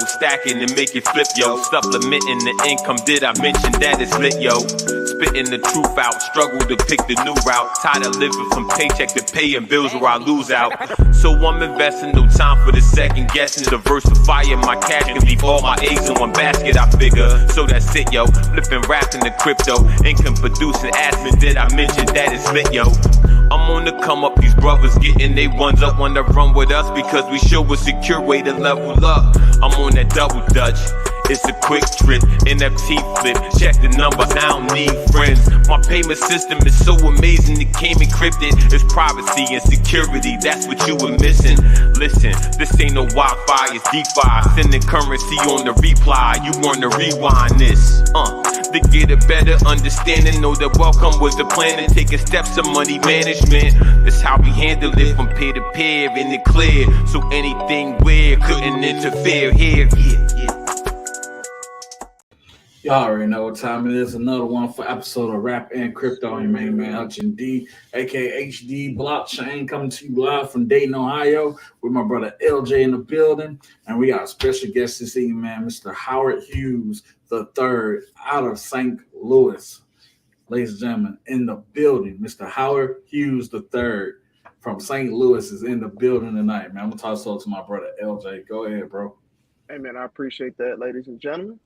stacking and make it flip, yo. Supplementing the income, did I mention that it's lit, yo? Spitting the truth out, struggle to pick the new route. Tired of living from paycheck to paying bills where I lose out. So I'm investing, no time for the second guessing. Diversifying my cash, can leave all my eggs in one basket, I figure. So that's it, yo. Flipping rap in the crypto, income producing admin, did I mention that it's lit, yo? I'm on the come up, these brothers getting they ones up, wanna run with us because we show a secure way to level up. I'm on that double dutch. It's a quick trip, NFT flip, check the numbers, I don't need friends. My payment system is so amazing, it came encrypted. It's privacy and security, that's what you were missing. Listen, this ain't no Wi-Fi, it's DeFi. Sending currency on the reply, you wanna rewind this. To get a better understanding, know that welcome was the plan and taking steps to money management. That's how we handle it from peer to peer in the clear. So anything weird couldn't interfere here. Y'all already know what time it is. Another one for episode of Rap and Crypto. Your main man, Hutch and D, aka HD Blockchain, coming to you live from Dayton, Ohio, with my brother LJ in the building. And we got a special guest this evening, man, Mr. Howard Hughes III, out of St. Louis. Ladies and gentlemen, in the building, Mr. Howard Hughes III from St. Louis is in the building tonight, man. I'm going to toss it over to my brother LJ. Go ahead, bro. Hey, man, I appreciate that, ladies and gentlemen.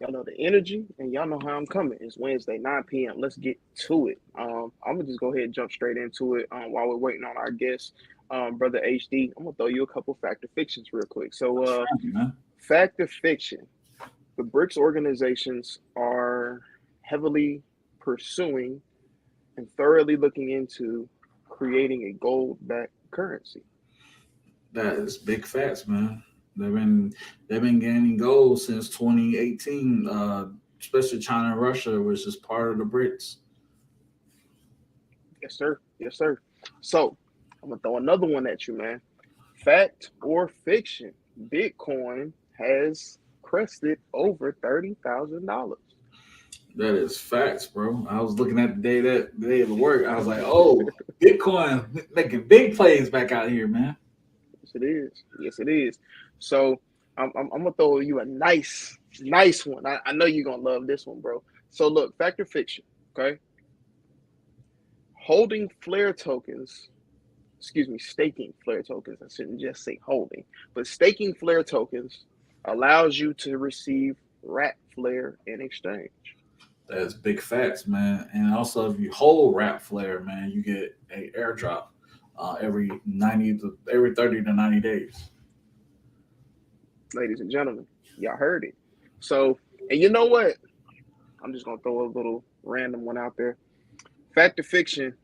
Y'all know the energy, and y'all know how I'm coming. It's Wednesday, 9 p.m. Let's get to it. I'm going to just go ahead and jump straight into it while we're waiting on our guest, Brother HD. I'm going to throw you a couple fact or fictions real quick. So, fact or fiction, the BRICS organizations are heavily pursuing and thoroughly looking into creating a gold-backed currency. That is big facts, man. They've been gaining gold since 2018, especially China and Russia, which is part of the BRICS. Yes, sir. Yes, sir. So I'm gonna throw another one at you, man. Fact or fiction? Bitcoin has crested over $30,000. That is facts, bro. I was looking at the day of the work. I was like, oh, Bitcoin making big plays back out here, man. Yes, it is. Yes, it is. So I'm gonna throw you a nice one. I know you're gonna love this one, bro. So look, fact or fiction, okay? Staking Flare tokens. I shouldn't just say holding, but staking Flare tokens allows you to receive RAP Flare in exchange. That's big facts, man. And also, if you hold RAP Flare, man, you get an airdrop every 30 to 90 days. Ladies and gentlemen, y'all heard it. So, and you know what? I'm just going to throw a little random one out there. Fact or fiction?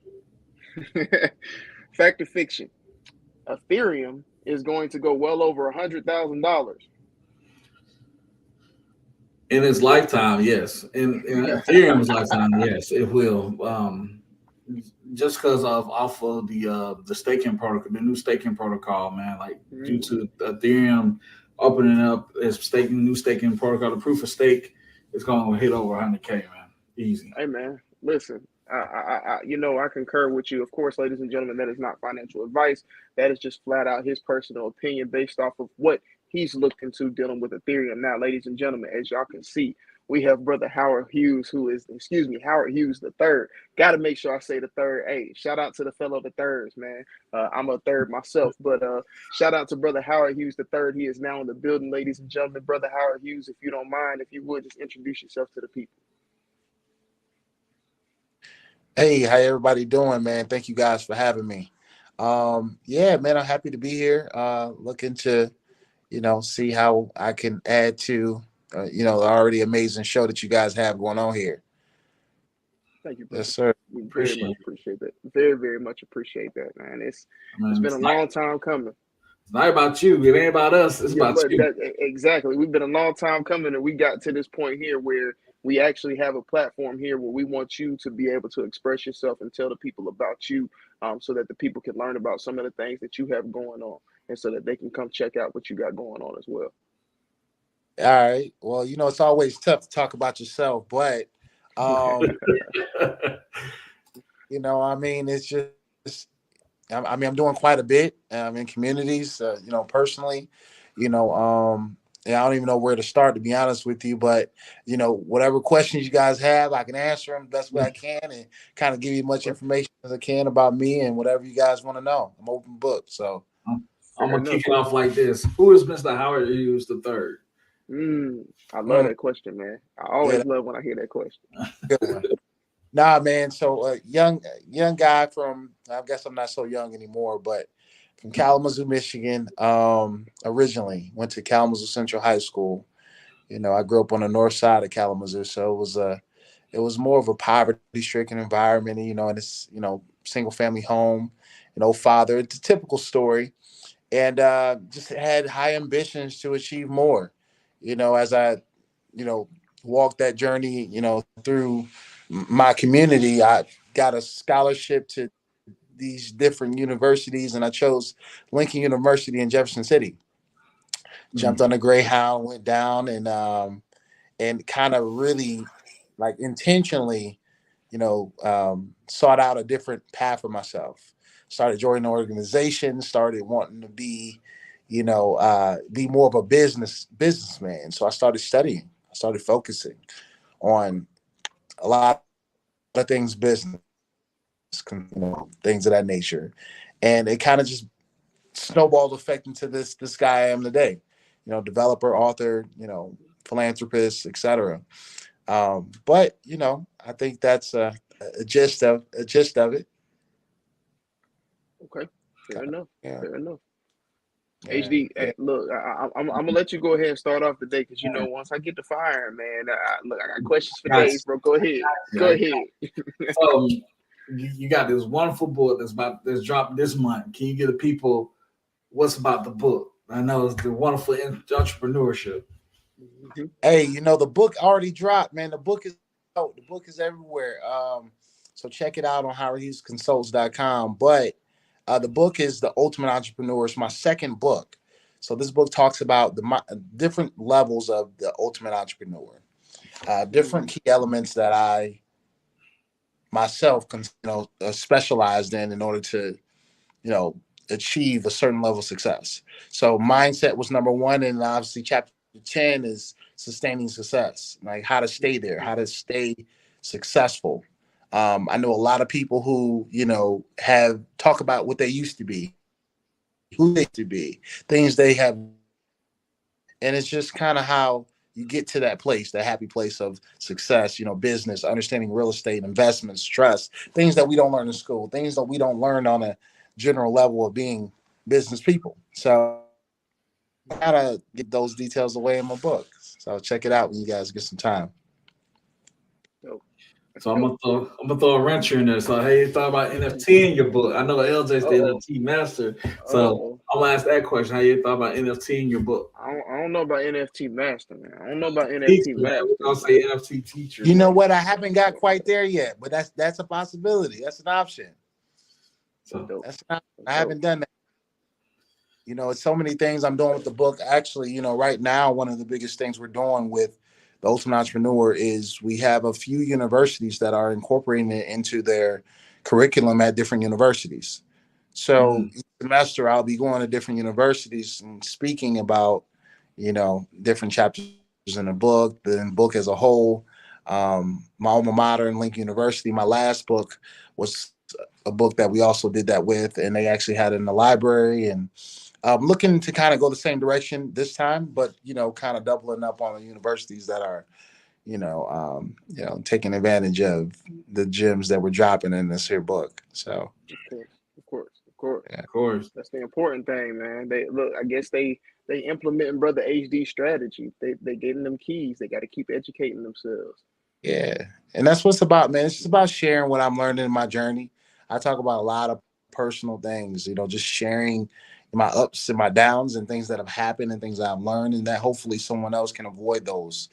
Fact or fiction? Ethereum is going to go well over $100,000. In its lifetime, yes. In Ethereum's lifetime, yes, it will. Just because off of the staking protocol, the new staking protocol, man, like due to Ethereum opening up its new staking protocol, the proof of stake is going to hit over 100K, man. Easy. Hey, man, listen, I concur with you. Of course, ladies and gentlemen, that is not financial advice. That is just flat out his personal opinion based off of what he's looked into dealing with Ethereum. Now, ladies and gentlemen, as y'all can see, we have Brother Howard Hughes, Howard Hughes III. Got to make sure I say the third. Hey, shout out to the fellow the thirds, man. I'm a third myself, but shout out to Brother Howard Hughes III. He is now in the building, ladies and gentlemen. Brother Howard Hughes, if you don't mind, if you would just introduce yourself to the people. Hey, how everybody doing, man? Thank you guys for having me. Yeah, man, I'm happy to be here. Looking to, see how I can add to the already amazing show that you guys have going on here. Thank you, brother. Yes, sir. We very much appreciate that. Very, very much appreciate that, man. It's been a long time coming. It's not about you. It ain't about us. It's about you. Exactly. We've been a long time coming, and we got to this point here where we actually have a platform here where we want you to be able to express yourself and tell the people about you, so that the people can learn about some of the things that you have going on, and so that they can come check out what you got going on as well. All right. Well, it's always tough to talk about yourself, but, it's just, I'm doing quite a bit in communities, personally, and I don't even know where to start, to be honest with you. But whatever questions you guys have, I can answer them the best way I can, and kind of give you much information as I can about me and whatever you guys want to know. I'm open book. So I'm gonna kick it off like this. Who is Mr. Howard Hughes the third? I love that question, man. I always love when I hear that question. Good one. Nah, man. So young guy from, I guess I'm not so young anymore, but from Kalamazoo, Michigan. Originally went to Kalamazoo Central High School. I grew up on the north side of Kalamazoo, so it was more of a poverty-stricken environment, and it's single family home, father. It's a typical story, and just had high ambitions to achieve more. As I walked that journey, through my community, I got a scholarship to these different universities, and I chose Lincoln University in Jefferson City. Jumped on a Greyhound, went down, and kind of really, like, intentionally, sought out a different path for myself. Started joining organizations, started wanting to be more of a businessman. So I started studying. I started focusing on a lot of things, business, things of that nature, and it kind of just snowballed effect into this guy I am today. Developer, author, philanthropist, etc. But I think that's a gist of it. Okay, fair enough. Yeah. Fair enough. Yeah. HD, hey, look, I'm gonna let you go ahead and start off the day because once I get to firing, man, look, I got questions for days, bro. Go ahead, go ahead. You got this wonderful book that's dropped this month. Can you give the people what's about the book? I know it's the wonderful entrepreneurship. Hey, the book already dropped, man. The book is out. The book is everywhere. So check it out on HowardHughesConsults.com. But the book is The Ultimate Entrepreneur. It's my second book. So this book talks about the different levels of the ultimate entrepreneur, different key elements that I myself specialized in order to achieve a certain level of success. So mindset was number one, and obviously chapter 10 is sustaining success, like how to stay there, how to stay successful. I know a lot of people who have talk about what they used to be, who they used to be, things they have, and it's just kind of how you get to that place, that happy place of success, business, understanding real estate, investments, trust, things that we don't learn in school, things that we don't learn on a general level of being business people. So I gotta get those details away in my book. So check it out when you guys get some time. So I'm gonna throw a wrench in there. So hey, you thought about NFT in your book? I know LJ's the NFT master. So I'll ask that question. How you thought about NFT in your book? I don't know about NFT master, man. I don't know about NFT master. I'll say NFT teacher. You know what? I haven't got quite there yet, but that's a possibility. That's an option. So I haven't done that. It's so many things I'm doing with the book. Actually, right now, one of the biggest things we're doing with The Ultimate Entrepreneur is we have a few universities that are incorporating it into their curriculum at different universities. So each semester I'll be going to different universities and speaking about, different chapters in the book as a whole. My alma mater in Lincoln University, my last book was a book that we also did that with, and they actually had it in the library, and looking to kind of go the same direction this time, but kind of doubling up on the universities that are, taking advantage of the gems that we're dropping in this here book. So, of course, that's the important thing, man. I guess they implementing Brother HD strategy. They getting them keys. They got to keep educating themselves. Yeah, and that's what it's about, man. It's just about sharing what I'm learning in my journey. I talk about a lot of personal things, just sharing my ups and my downs and things that have happened and things that I've learned, and that hopefully someone else can avoid those,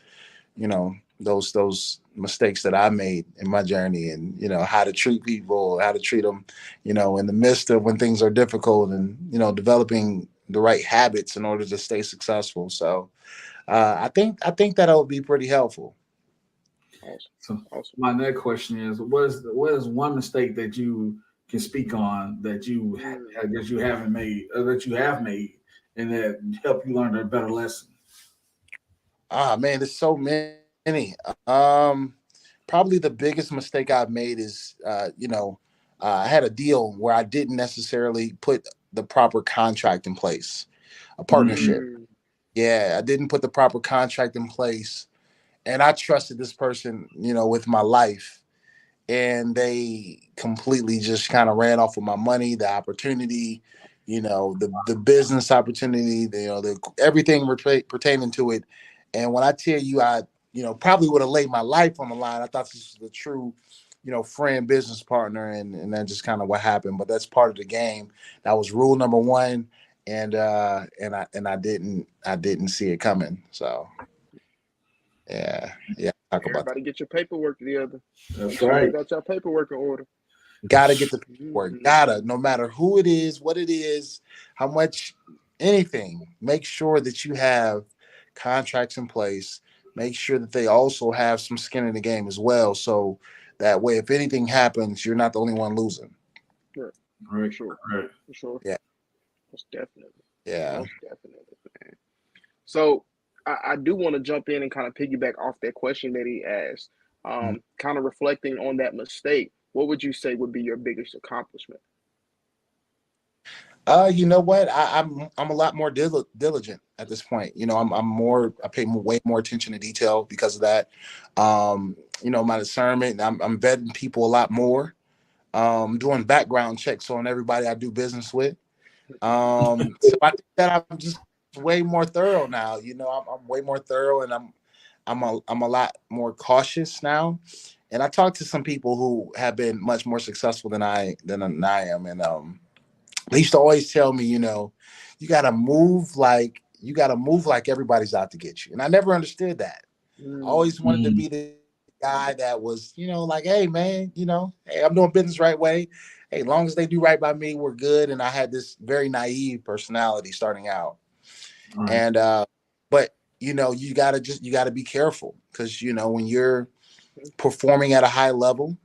those mistakes that I made in my journey, and how to treat people, how to treat them, in the midst of when things are difficult, and developing the right habits in order to stay successful. So I think that'll be pretty helpful. Awesome. My next question is: what is one mistake that you can speak on that you haven't made, or that you have made, and that help you learn a better lesson? Man, there's so many. Probably the biggest mistake I've made is, I had a deal where I didn't necessarily put the proper contract in place, a partnership. Mm, Yeah, I didn't put the proper contract in place, and I trusted this person, with my life, and they completely just kind of ran off with my money, the opportunity, the business opportunity, the everything pertaining to it. And when I tell you, I probably would have laid my life on the line. I thought this was the true, friend, business partner, and that's just kind of what happened. But that's part of the game. That was rule number one, and I didn't see it coming. So yeah, talk about that. everybody get your paperwork together. That's Make sure y'all right. got your paperwork in order. Gotta get the paperwork. Hmm. Gotta, no matter who it is, what it is, how much, anything. Make sure that you have contracts in place. Make sure that they also have some skin in the game as well. So that way, if anything happens, you're not the only one losing. Right, for Right. sure, Right. for sure. Yeah. Most definitely, Yeah. most definitely, man. So I do want to jump in and kind of piggyback off that question that he asked. Kind of reflecting on that mistake. What would you say would be your biggest accomplishment? You know what? I'm a lot more diligent at this point. I pay way more attention to detail because of that. My discernment. I'm vetting people a lot more. Doing background checks on everybody I do business with. So I think that I'm just way more thorough now. I'm way more thorough, and I'm a lot more cautious now. And I talked to some people who have been much more successful than I am, and they used to always tell me, you gotta move like everybody's out to get you. And I never understood that. I Mm, always wanted to be the guy that was, like, hey man, hey, I'm doing business right way. Hey, as long as they do right by me, we're good. And I had this very naive personality starting out. All right. And but you gotta be careful because when you're performing at a high level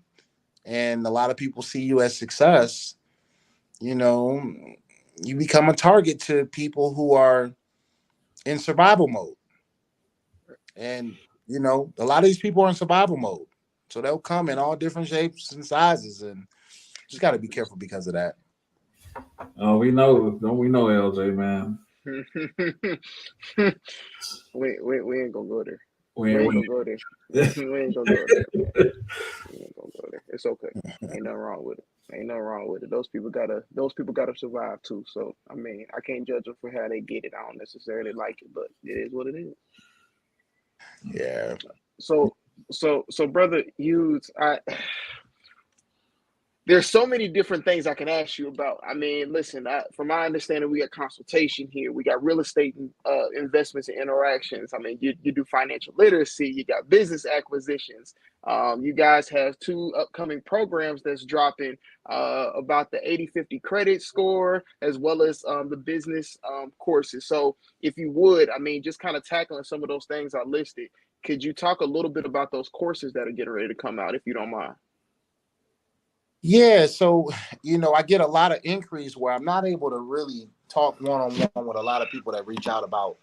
and a lot of people see you as success, you know, you become a target to people who are in survival mode. And, a lot of these people are in survival mode. So they'll come in all different shapes and sizes. And just got to be careful because of that. Oh, we know. Don't we know, LJ, man? we ain't gonna go there. We We ain't ain't we. gonna go there. We ain't gonna go there, man. We ain't gonna go there. It's okay. Ain't nothing wrong with it. Ain't nothing wrong with it. Those people gotta survive too. So I mean, I can't judge them for how they get it. I don't necessarily like it, but it is what it is. Yeah. So so brother Hughes, there's so many different things I can ask you about. I mean, listen, from my understanding, we got consultation here. We got real estate investments and interactions. I mean, you do financial literacy. You got business acquisitions. You guys have two upcoming programs that's dropping about the 80/50 credit score as well as the business courses. So if you would, I mean, just kind of tackling some of those things I listed, could you talk a little bit about those courses that are getting ready to come out, if you don't mind? Yeah. So, I get a lot of inquiries where I'm not able to really talk one on one with a lot of people that reach out about,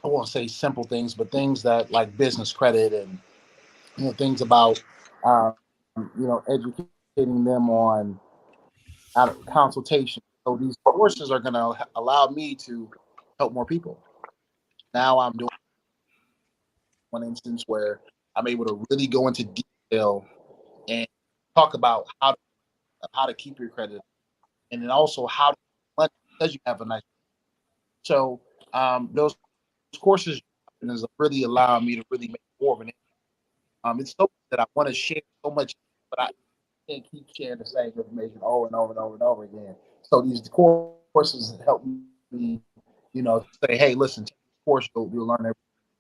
I won't say simple things, but things that like business credit and, things about, educating them on consultation. So these courses are going to allow me to help more people. Now I'm doing one instance where I'm able to really go into detail and talk about how to keep your credit, and then also how to money because you have a nice. So those courses is really allowing me to really make more of an impact. It's so much that I want to share so much, but I can't keep sharing the same information over and over and over and over again. So these courses help me, say, hey, listen, take this course, you'll learn everything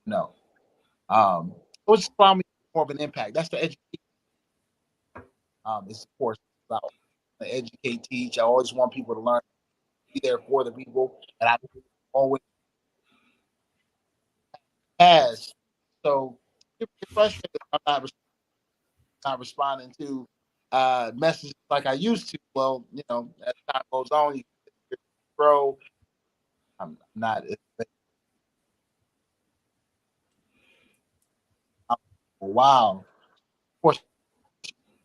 you know. So it's allowing me more of an impact. That's the education. It's of course about educate, teach. I always want people to learn, be there for the people, and I always has. So if you're frustrated, I'm not responding to messages like I used to. Well, as time goes on, you grow. I'm not. while. Of course,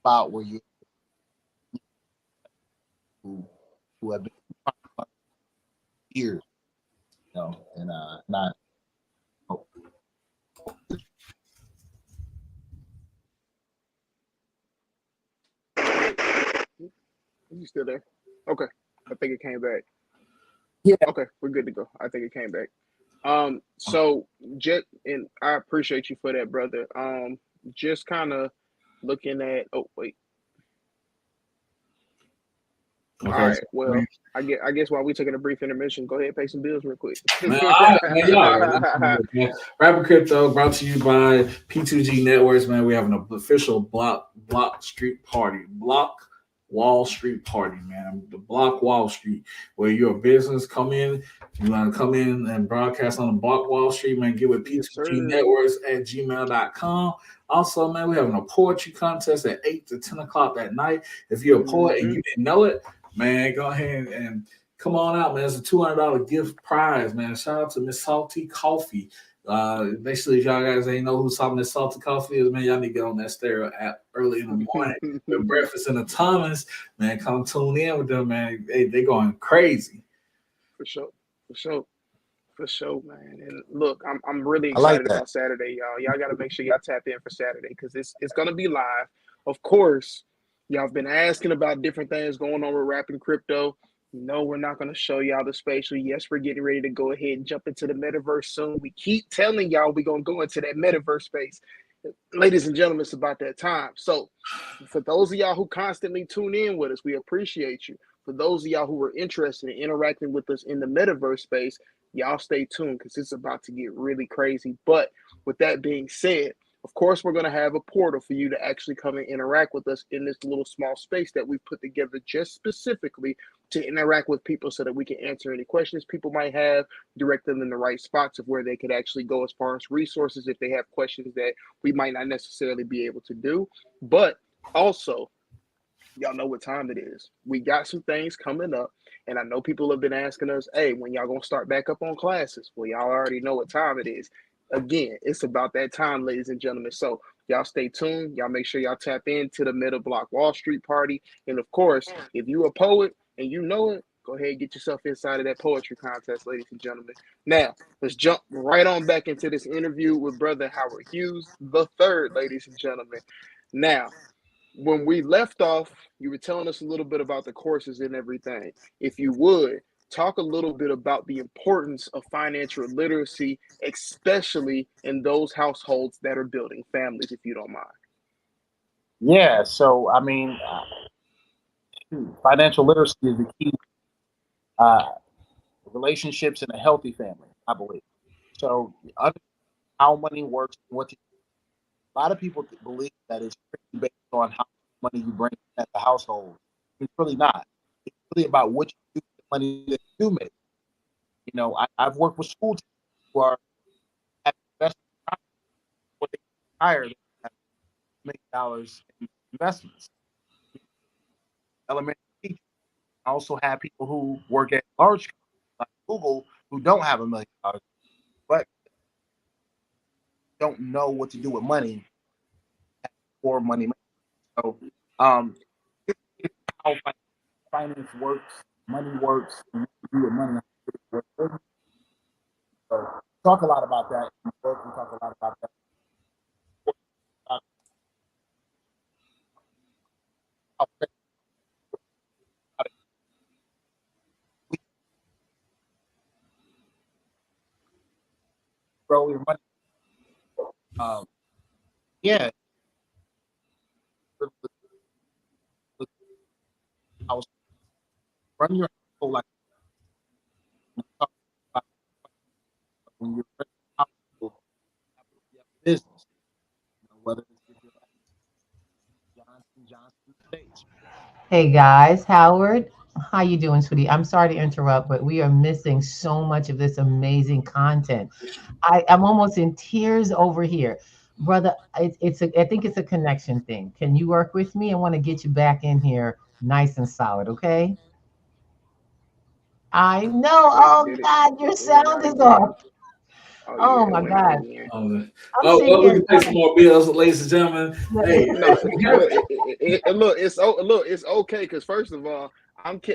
about where you who have been years, and not. Oh, You still there? Okay. I think it came back. yeah, Okay, we're good to go. I think it came back. So Jet, and I appreciate you for that, brother. Just kind of looking at. Oh wait. All Okay, right. so, Well, I guess while we taking a brief intermission, go ahead and pay some bills real quick. man, all right, man, y'all already know, man. Rapid Crypto brought to you by P2G Networks, man. We have an official block street party, block Wall Street party, man. The block Wall Street, where your business come in, you want to come in and broadcast on the block Wall Street, man. Get with Yes, P2G sir. Networks at gmail.com. Also, man, we're having a poetry contest at 8 to 10 o'clock that night. If you're a poet and you didn't know it, man, go ahead and come on out, man. It's a $200 gift prize, man. Shout out to Miss Salty Coffee. Basically, if y'all guys ain't know who some Miss Salty Coffee is, man, y'all need to get on that stereo app early in the morning. The breakfast and the Thomas, man, come tune in with them, man. They going crazy. For sure. For sure. For sure, man. And look, I'm really I like excited that. about Saturday, y'all. Y'all got to make sure y'all tap in for Saturday because it's gonna be live. Of course, y'all have been asking about different things going on with Rapping Crypto. No, we're not gonna show y'all the spatial. Yes, we're getting ready to go ahead and jump into the metaverse soon. We keep telling y'all we're gonna go into that metaverse space. Ladies and gentlemen, it's about that time. So, for those of y'all who constantly tune in with us, we appreciate you. For those of y'all who are interested in interacting with us in the metaverse space, y'all stay tuned because it's about to get really crazy. But with that being said, of course, we're going to have a portal for you to actually come and interact with us in this little small space that we've put together just specifically to interact with people so that we can answer any questions people might have, direct them in the right spots of where they could actually go as far as resources if they have questions that we might not necessarily be able to do. But also, y'all know what time it is. We got some things coming up, and I know people have been asking us, hey, when y'all gonna start back up on classes? Well, y'all already know what time it is. Again, it's about that time, ladies and gentlemen. So y'all stay tuned. Y'all make sure y'all tap into the Middle Block Wall Street party. And of course, if you a poet and you know it, go ahead and get yourself inside of that poetry contest, ladies and gentlemen. Now, let's jump right on back into this interview with Brother Howard Hughes the third, ladies and gentlemen. Now, when we left off, you were telling us a little bit about the courses and everything. If you would, talk a little bit about the importance of financial literacy, especially in those households that are building families, if you don't mind. Yeah. So I mean, financial literacy is the key. Relationships in a healthy family, I believe. So how money works, a lot of people believe that it's based on how much money you bring at the household. It's really not. It's really about what you do with the money that you do make. I've worked with school teachers who are at investment what they hire $1 million in investments. Elementary teachers. I also have people who work at large companies like Google who don't have $1 million, but don't know what to do with money or money. So, how finance works, money works, and what to do with money. So, talk a lot about that. We talk a lot about that. Grow your money. Yeah. Run your household like when you're business, whether it's with your Johnson States. Hey guys, Howard, how you doing, sweetie? I'm sorry to interrupt, but we are missing so much of this amazing content. I'm almost in tears over here, brother. I think it's a connection thing. Can you work with me? I want to get you back in here, nice and solid. Okay? I know. Wait, Oh did it? God, your It went sound out is again. off. Oh Oh yeah, it my went out God. again. I'm sitting Well, we here. can pay some more bills, ladies and gentlemen. Hey, No, look, look, it's okay because first of all,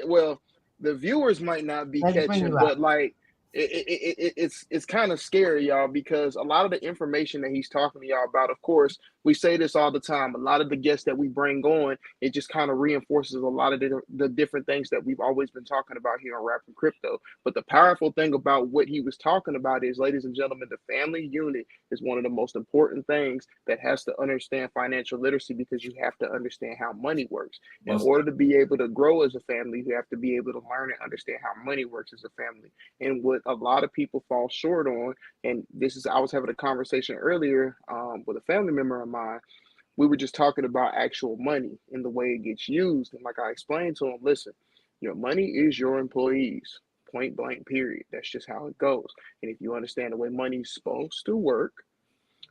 well, the viewers might not be Let's bring catching, you up. but like it's kind of scary, y'all, because a lot of the information that he's talking to y'all about, of course, we say this all the time. A lot of the guests that we bring on, it just kind of reinforces a lot of the different things that we've always been talking about here on Rap and Crypto. But the powerful thing about what he was talking about is, ladies and gentlemen, the family unit is one of the most important things that has to understand financial literacy, because you have to understand how money works. In order to be able to grow as a family, you have to be able to learn and understand how money works as a family. And what a lot of people fall short on, and this is, I was having a conversation earlier with a family member of mine. We were just talking about actual money and the way it gets used. And like I explained to him, listen, your money is your employees, point blank, period. That's just how it goes. And if you understand the way money's supposed to work,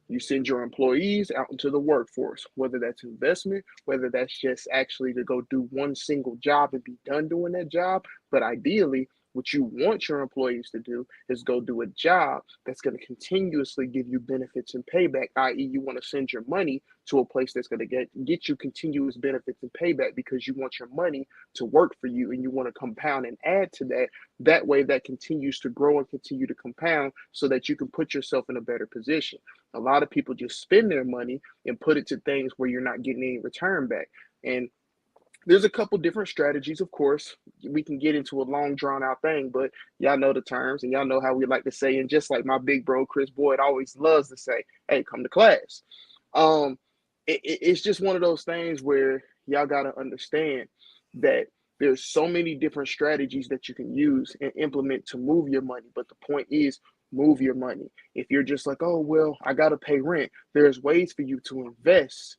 you send your employees out into the workforce, whether that's investment, whether that's just actually to go do one single job and be done doing that job. But ideally, what you want your employees to do is go do a job that's going to continuously give you benefits and payback, i.e., you want to send your money to a place that's going to get you continuous benefits and payback, because you want your money to work for you and you want to compound and add to that. That way, that continues to grow and continue to compound so that you can put yourself in a better position. A lot of people just spend their money and put it to things where you're not getting any return back. And there's a couple different strategies, of course. We can get into a long, drawn out thing, but y'all know the terms and y'all know how we like to say. And just like my big bro, Chris Boyd, always loves to say, hey, come to class. It's just one of those things where y'all got to understand that there's so many different strategies that you can use and implement to move your money. But the point is, move your money. If you're just like, oh, well, I got to pay rent, there's ways for you to invest,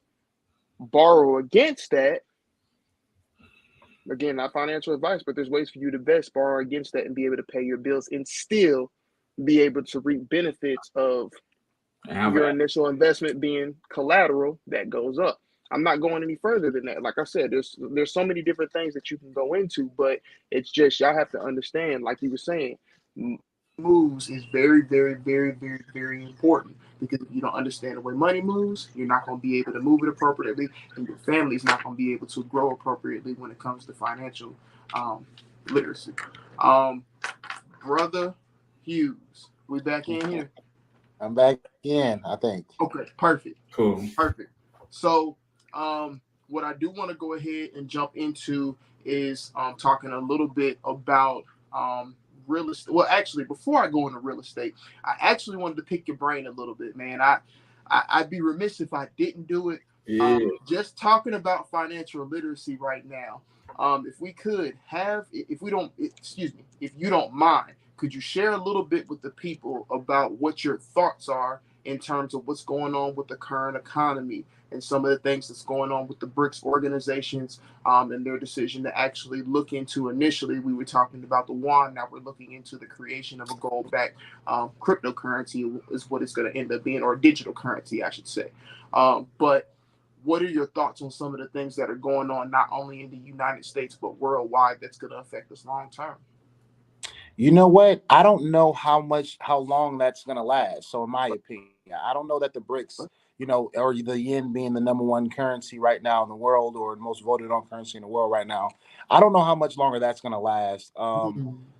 borrow against that. Again, not financial advice, but there's ways for you to invest, borrow against that, and be able to pay your bills and still be able to reap benefits of your initial investment being collateral that goes up. I'm not going any further than that. Like I said, there's so many different things that you can go into, but it's just y'all have to understand, like you were saying, moves is very, very, very, very, very important, because if you don't understand the way money moves, you're not going to be able to move it appropriately, and your family's not going to be able to grow appropriately when it comes to financial literacy. Brother Hughes, we back in here. I'm back in, I think. Okay, perfect. Cool. Perfect. So, what I do want to go ahead and jump into is talking a little bit about real estate. Well, actually, before I go into real estate, I actually wanted to pick your brain a little bit, man. I'd be remiss if I didn't do it. Yeah. Just talking about financial literacy right now. If we could have, if you don't mind, could you share a little bit with the people about what your thoughts are in terms of what's going on with the current economy and some of the things that's going on with the BRICS organizations and their decision to actually look into, initially, we were talking about the yuan, now we're looking into the creation of a gold-backed cryptocurrency is what it's going to end up being, or digital currency, I should say. But what are your thoughts on some of the things that are going on, not only in the United States, but worldwide, that's going to affect us long term? You know what? I don't know how long that's going to last. So in my opinion, I don't know that the BRICS, or the yen being the number one currency right now in the world, or the most voted on currency in the world right now, I don't know how much longer that's going to last.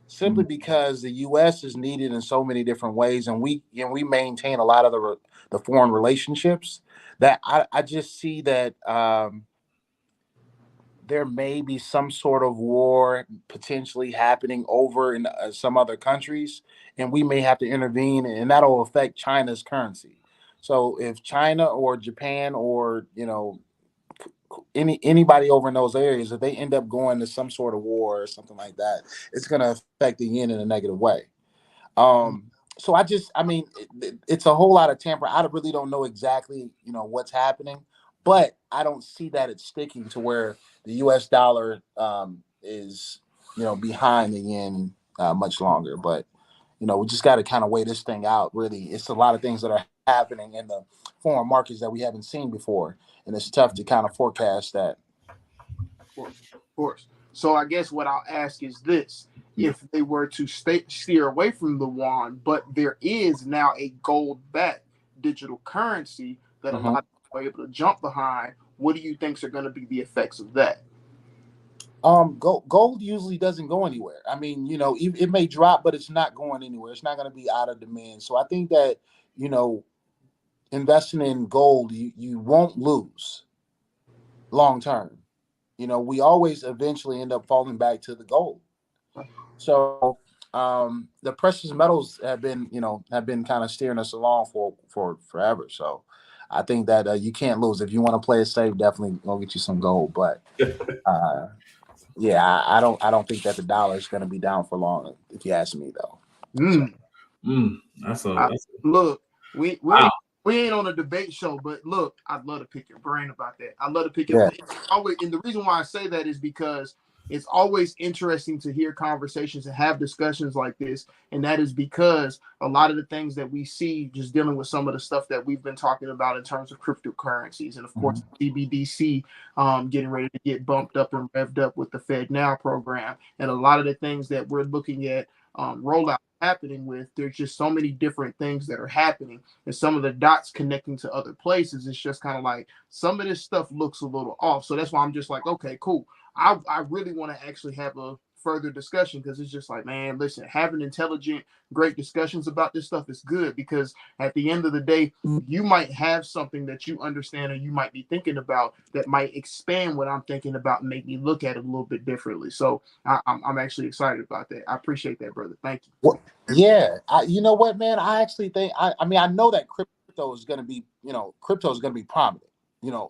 Simply because the U.S. is needed in so many different ways, and we maintain a lot of the foreign relationships, that I just see that there may be some sort of war potentially happening over in some other countries, and we may have to intervene, and that'll affect China's currency. So if China or Japan or anybody over in those areas, if they end up going to some sort of war or something like that, it's going to affect the yen in a negative way. So it's a whole lot of tamper. I really don't know exactly, what's happening, but I don't see that it's sticking to where the U.S. dollar is, behind the yen much longer. But, we just got to kind of weigh this thing out. Really, it's a lot of things that are happening in the foreign markets that we haven't seen before, and it's tough to kind of forecast that. Of course. So I guess what I'll ask is this: if they were to steer away from the yuan, but there is now a gold-backed digital currency that a lot of people are able to jump behind. What do you think are going to be the effects of that? Gold usually doesn't go anywhere. I mean, it may drop, but it's not going anywhere. It's not going to be out of demand. So I think that, investing in gold, you won't lose long term. We always eventually end up falling back to the gold. So the precious metals have been kind of steering us along for forever. So I think that you can't lose. If you want to play it safe, definitely go get you some gold. But yeah, I don't think that the dollar is going to be down for long, if you ask me, though. Look, we wow. we ain't on a debate show, but look, I'd love to pick your brain about that. I'd love to pick your always, and the reason why I say that is because it's always interesting to hear conversations and have discussions like this, and that is because a lot of the things that we see just dealing with some of the stuff that we've been talking about in terms of cryptocurrencies, and of course CBDC getting ready to get bumped up and revved up with the Fed Now program, and a lot of the things that we're looking at rollout happening with, there's just so many different things that are happening, and some of the dots connecting to other places. It's just kind of like some of this stuff looks a little off. So that's why I'm just like, okay, cool. I really want to actually have a further discussion, because it's just like, man, listen, having intelligent, great discussions about this stuff is good, because at the end of the day, you might have something that you understand or you might be thinking about that might expand what I'm thinking about and make me look at it a little bit differently. So I'm actually excited about that. I appreciate that, brother. Thank you. Well, yeah, you know what, man? I actually think I mean I know that crypto is going to be prominent,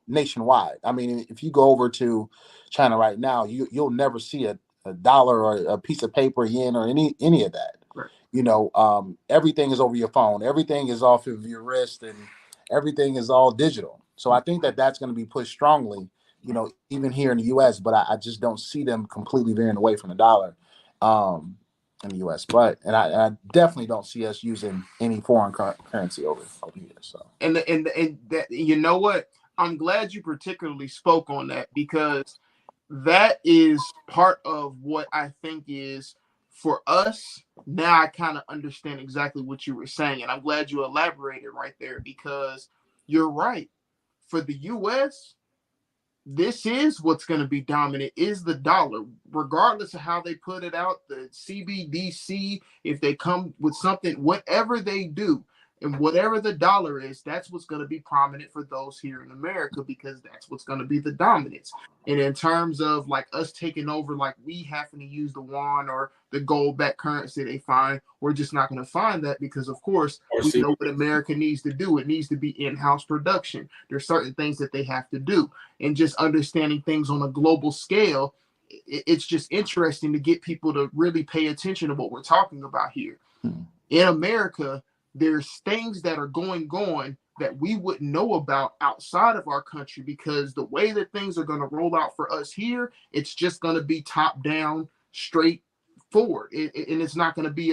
nationwide. I mean, if you go over to China right now, you'll never see a dollar or a piece of paper, yen, or any of that. Right. Everything is over your phone. Everything is off of your wrist, and everything is all digital. So I think that that's going to be pushed strongly, even here in the U.S. But I just don't see them completely veering away from the dollar in the U.S. But I definitely don't see us using any foreign currency over here. So and that, you know what? I'm glad you particularly spoke on that, because that is part of what I think is for us. Now I kind of understand exactly what you were saying, and I'm glad you elaborated right there, because you're right. For the US, this is what's going to be dominant, is the dollar, regardless of how they put it out, the CBDC, if they come with something, whatever they do, and whatever the dollar is, that's what's going to be prominent for those here in America, because that's what's going to be the dominance. And in terms of like us taking over, like we having to use the yuan or the gold backed currency they find, we're just not going to find that, because of course we know what America needs to do. It needs to be in-house production. There's certain things that they have to do, and just understanding things on a global scale, it's just interesting to get people to really pay attention to what we're talking about here. In America, there's things that are going on that we wouldn't know about outside of our country, because the way that things are going to roll out for us here, it's just going to be top down, straight forward. And it's not going to be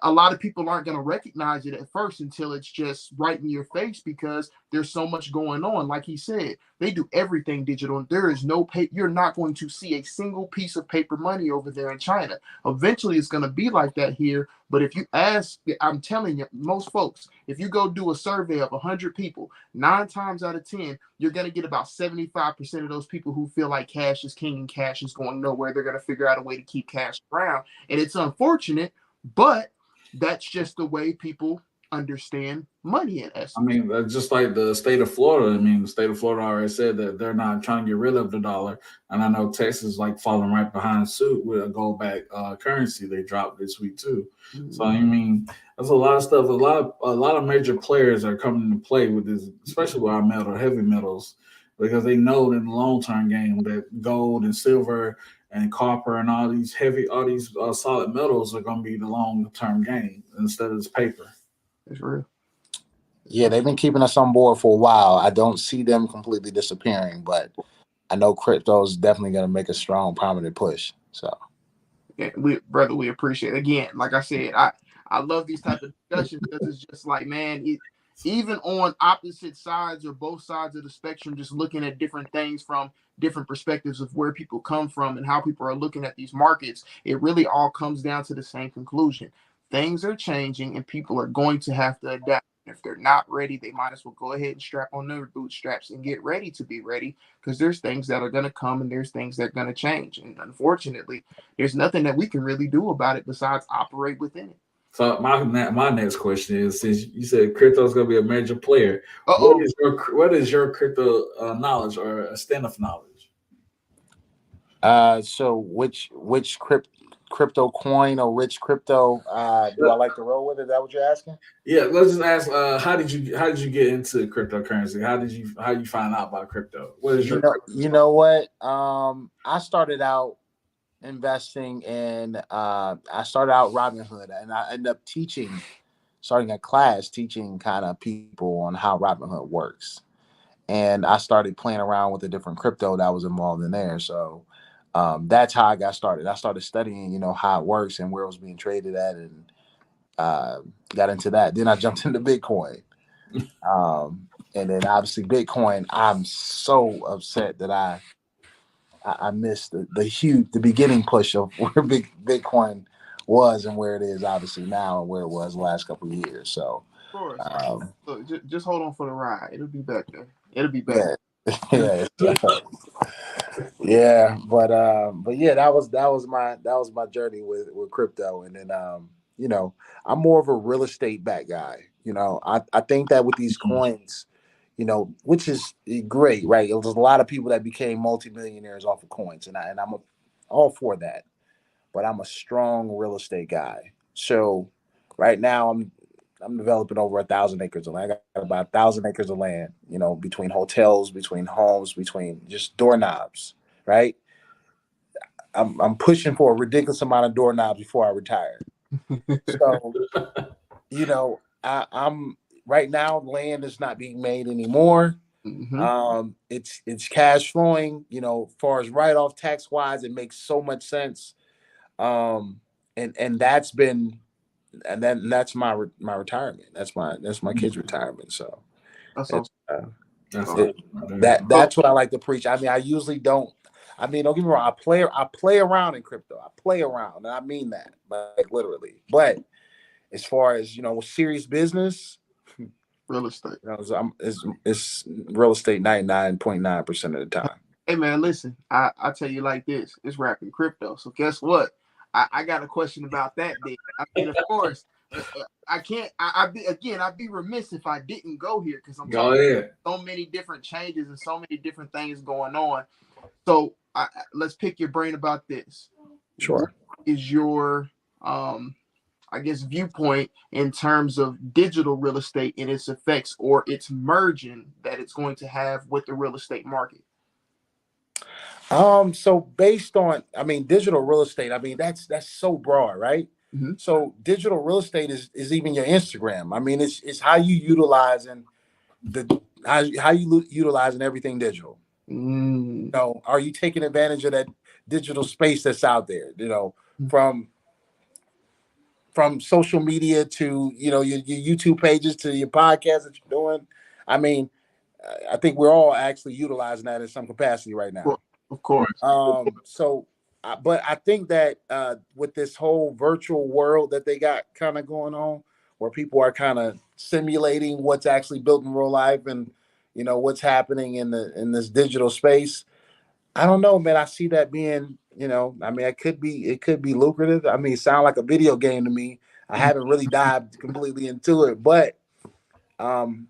a lot of people aren't going to recognize it at first until it's just right in your face, because there's so much going on. Like he said, they do everything digital. There is no pay. You're not going to see a single piece of paper money over there in China. Eventually, it's going to be like that here. But if you ask, I'm telling you, most folks, if you go do a survey of 100 people, 9 times out of 10, you're going to get about 75% of those people who feel like cash is king and cash is going nowhere. They're going to figure out a way to keep cash around. And it's unfortunate, but that's just the way people understand money in essence. I mean, just like the state of Florida. I mean, the state of Florida already said that they're not trying to get rid of the dollar. And I know Texas is like falling right behind suit with a gold back currency they dropped this week too. So I mean, there's a lot of stuff. A lot of major players are coming into play with this, especially with our heavy metals, because they know in the long term game that gold and silver and copper and all these solid metals are going to be the long term game instead of this paper. It's real. Yeah, they've been keeping us on board for a while. I don't see them completely disappearing, but I know crypto is definitely going to make a strong, prominent push. So, yeah, we appreciate it. Again, like I said, I love these type of discussions, because it's just like, man, even on opposite sides or both sides of the spectrum, just looking at different things from different perspectives of where people come from and how people are looking at these markets, it really all comes down to the same conclusion. Things are changing and people are going to have to adapt. If they're not ready, they might as well go ahead and strap on their bootstraps and get ready to be ready, because there's things that are going to come and there's things that are going to change. And unfortunately, there's nothing that we can really do about it besides operate within it. So my next question is, since you said crypto is going to be a major player, Uh-oh. what is your crypto knowledge or extent of knowledge? So which crypto coin or which crypto do I like to roll with? Is that what you're asking? Yeah, let's just ask. How did you get into cryptocurrency? How you find out about crypto? What is you know what? I started out investing in. I started out Robinhood, and I ended up starting a class teaching kind of people on how Robinhood works. And I started playing around with the different crypto that was involved in there. So that's how I got started. I started studying, how it works and where it was being traded at, and got into that. Then I jumped into Bitcoin. And then obviously Bitcoin, I'm so upset that I missed the beginning push of where Bitcoin was and where it is obviously now and where it was the last couple of years. So Of course. Look, just hold on for the ride. It'll be back there. It'll be back. Yeah. Yeah, but yeah, that was my journey with crypto. And then I'm more of a real estate back guy. I think that with these coins, which is great, right? There's a lot of people that became multimillionaires off of coins, and I'm all for that. But I'm a strong real estate guy. So right now I'm developing over 1,000 acres of land. I got about 1,000 acres of land, between hotels, between homes, between just doorknobs, right? I'm pushing for a ridiculous amount of doorknobs before I retire. So, I'm right now, land is not being made anymore. Mm-hmm. It's cash flowing, as far as write-off tax wise, it makes so much sense. And that's been, and then that's my retirement. That's my kids' retirement. So That's awesome. That's what I like to preach. I mean, I usually don't. I mean, don't get me wrong. I play around in crypto. I play around, and I mean that, like literally. But as far as serious business, real estate. It's real estate 99.9% of the time. Hey man, listen. I tell you like this. It's rapping crypto. So guess what? I got a question about that. Then I mean, of course, I can't. I'd be remiss if I didn't go here, because I'm talking so many different changes and so many different things going on. So let's pick your brain about this. Sure. What is your viewpoint in terms of digital real estate and its effects or its merging that it's going to have with the real estate market? So based on, digital real estate, that's so broad, right? Mm-hmm. So digital real estate is even your Instagram. It's how you utilizing how you utilizing everything digital. Are you taking advantage of that digital space that's out there? From social media to your YouTube pages to your podcast that you're doing. I think we're all actually utilizing that in some capacity right now. Of course. But I think that with this whole virtual world that they got kind of going on, where people are kind of simulating what's actually built in real life and what's happening in this digital space, I don't know, man. I see that being, it could be lucrative. It sounds like a video game to me. I haven't really dived completely into it, but from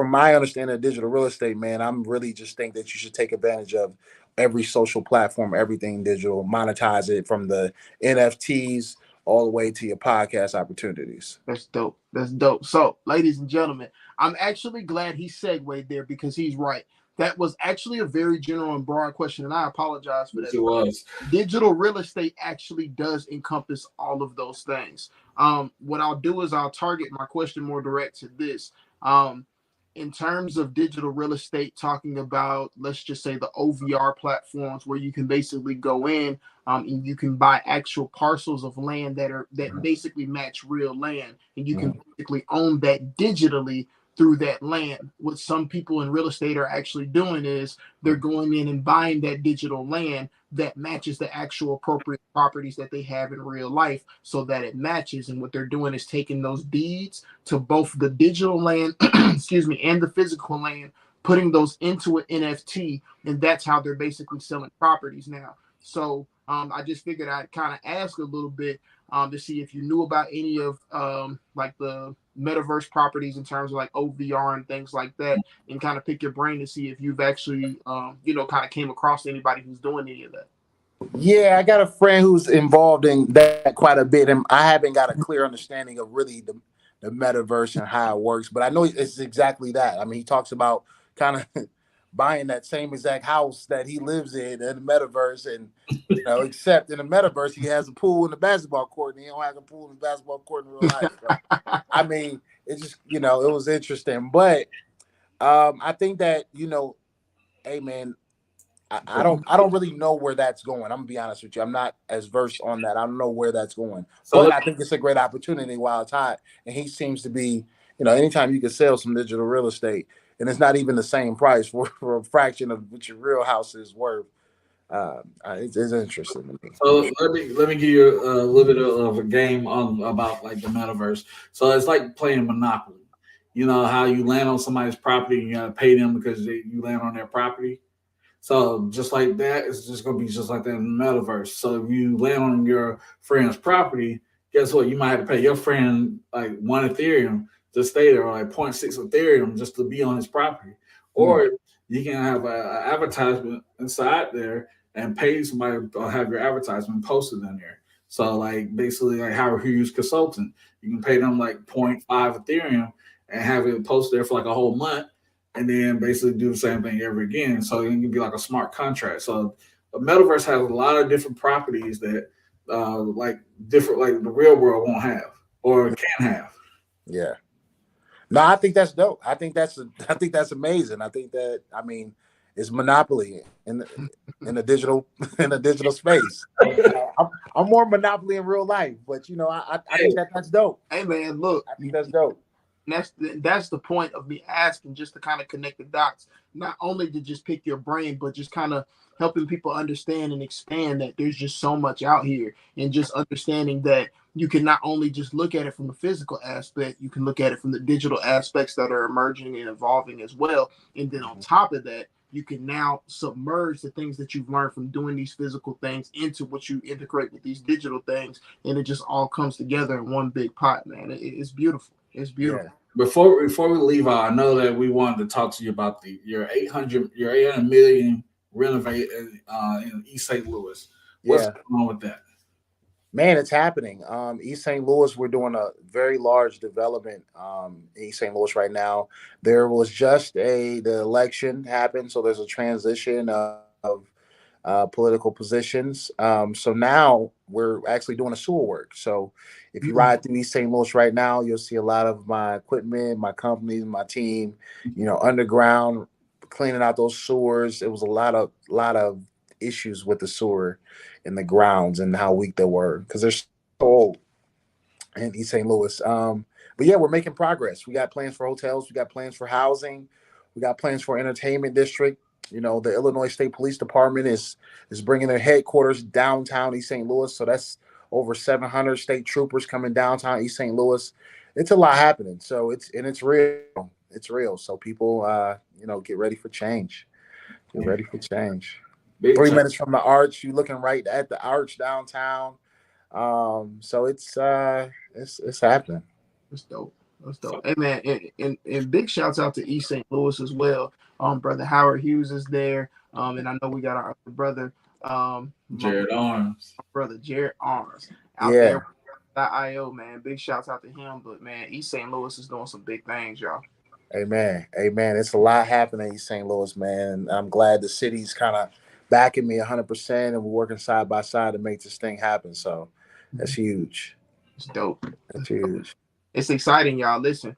my understanding of digital real estate, man, I'm really just think that you should take advantage of every social platform, everything digital, monetize it from the NFTs all the way to your podcast opportunities. That's dope. So, ladies and gentlemen, I'm actually glad he segued there, because he's right. That was actually a very general and broad question, and I apologize for that. It was. Digital real estate actually does encompass all of those things. What I'll do is I'll target my question more direct to this. in terms of digital real estate, talking about, let's just say, the OVR platforms where you can basically go in and you can buy actual parcels of land that basically match real land, and you can basically own that digitally through that land. What some people in real estate are actually doing is they're going in and buying that digital land that matches the actual appropriate properties that they have in real life, so that it matches. And what they're doing is taking those deeds to both the digital land, excuse me, and the physical land, putting those into an NFT, and that's how they're basically selling properties now. So I just figured I'd kind of ask a little bit to see if you knew about any of like the metaverse properties in terms of like OVR and things like that, and kind of pick your brain to see if you've actually kind of came across anybody who's doing any of that. Yeah, I got a friend who's involved in that quite a bit, and I haven't got a clear understanding of really the metaverse and how it works, but I know it's exactly that. I mean, he talks about kind of buying that same exact house that he lives in the metaverse, and except in the metaverse he has a pool in the basketball court, and he don't have a pool in the basketball court in real life. So, I mean, it's just it was interesting, but I think that hey man, I don't really know where that's going. I'm gonna be honest with you. I'm not as versed on that. I don't know where that's going. But I think it's a great opportunity while it's hot. And he seems to be, anytime you can sell some digital real estate, and it's not even the same price for a fraction of what your real house is worth. It's interesting to me. So let me give you a little bit of a game about like the metaverse. So it's like playing Monopoly. You know how you land on somebody's property and you gotta pay them because you land on their property. So just like that, it's just gonna be just like that in the metaverse. So if you land on your friend's property, guess what? You might have to pay your friend like 1 Ethereum to stay there, or like 0.6 Ethereum just to be on his property. Or you can have an advertisement inside there and pay somebody to have your advertisement posted in there. So like basically like Howard Hughes Consultant, you can pay them like 0.5 Ethereum and have it posted there for like a whole month, and then basically do the same thing ever again. So it can be like a smart contract. So the metaverse has a lot of different properties that like the real world won't have or can have. Yeah. No, I think that's dope. I think that's amazing. I think that it's monopoly in the digital space. I'm more monopoly in real life, but I think that's dope. Hey man, look, I think that's dope. That's the point of me asking, just to kind of connect the dots, not only to just pick your brain, but just kind of helping people understand and expand that there's just so much out here, and just understanding that you can not only just look at it from the physical aspect, you can look at it from the digital aspects that are emerging and evolving as well. And then on top of that, you can now submerge the things that you've learned from doing these physical things into what you integrate with these digital things, and it just all comes together in one big pot, man. It's beautiful. It's beautiful. Yeah. Before we leave out, I know that we wanted to talk to you about your 800 million renovate in East St. Louis. What's going on with that? Man, it's happening. East St. Louis, we're doing a very large development in East St. Louis right now. There was just the election happened, so there's a transition of political positions. So now we're actually doing a sewer work. So if you ride through East St. Louis right now, you'll see a lot of my equipment, my companies, my team, underground, cleaning out those sewers. It was a lot of issues with the sewer and the grounds and how weak they were because they're so old in East St. Louis. But yeah, we're making progress. We got plans for hotels. We got plans for housing. We got plans for entertainment district. The Illinois State Police Department is bringing their headquarters downtown East St. Louis. So that's over 700 state troopers coming downtown East St. Louis. It's a lot happening. So it's real. It's real. So people, get ready for change. Get ready for change. 3 minutes from the Arch, you're looking right at the Arch downtown. So it's happening. It's dope. That's dope. Hey man, and big shouts out to East St. Louis as well. Brother Howard Hughes is there. And I know we got our brother Jared Arms. Brother Jared Arms out there. .io, man. Big shouts out to him. But man, East St. Louis is doing some big things, y'all. Amen. It's a lot happening in East St. Louis, man. I'm glad the city's kind of backing me 100%, and we're working side by side to make this thing happen. So that's huge. It's dope. That's huge. It's exciting, y'all. Listen,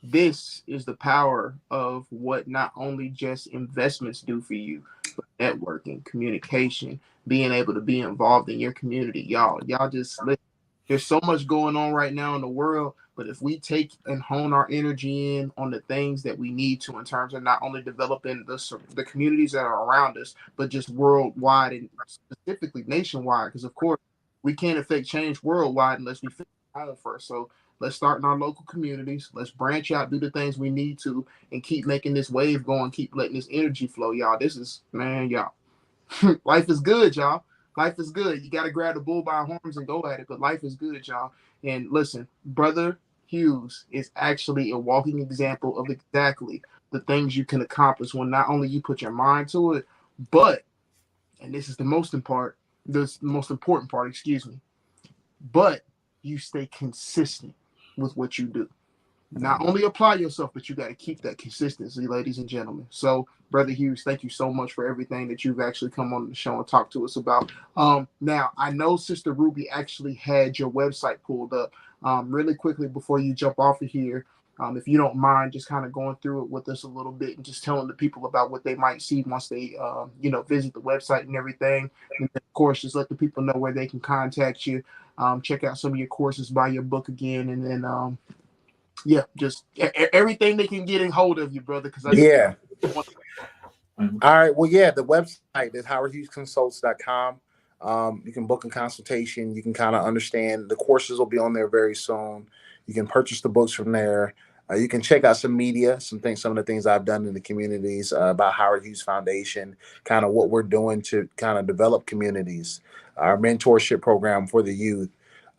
This is the power of what not only just investments do for you, but networking, communication, being able to be involved in your community. Y'all just listen. There's so much going on right now in the world, but if we take and hone our energy in on the things that we need to in terms of not only developing the communities that are around us, but just worldwide and specifically nationwide, because of course we can't affect change worldwide unless we fix our own first. So let's start in our local communities. Let's branch out, do the things we need to, and keep making this wave going. Keep letting this energy flow, y'all. This is, man, y'all. Life is good, y'all. Life is good. You got to grab the bull by horns and go at it, but life is good, y'all. And listen, Brother Hughes is actually a walking example of exactly the things you can accomplish when not only you put your mind to it, but, and this is the most important part, excuse me, but you stay consistent with what you do. Not only apply yourself, but you got to keep that consistency, ladies and gentlemen. So, Brother Hughes, thank you so much for everything that you've actually come on the show and talked to us about. Now, I know Sister Ruby actually had your website pulled up. Really quickly before you jump off of here, if you don't mind just kind of going through it with us a little bit and just telling the people about what they might see once they, visit the website and everything. And then, of course, just let the people know where they can contact you, check out some of your courses, buy your book again, and then yeah, just everything they can get in hold of you, brother. Because yeah. All right. Well, yeah, the website is howardhughesconsults.com. You can book a consultation. You can kind of understand. The courses will be on there very soon. You can purchase the books from there. You can check out some media, some of the things I've done in the communities about Howard Hughes Foundation, kind of what we're doing to kind of develop communities, our mentorship program for the youth.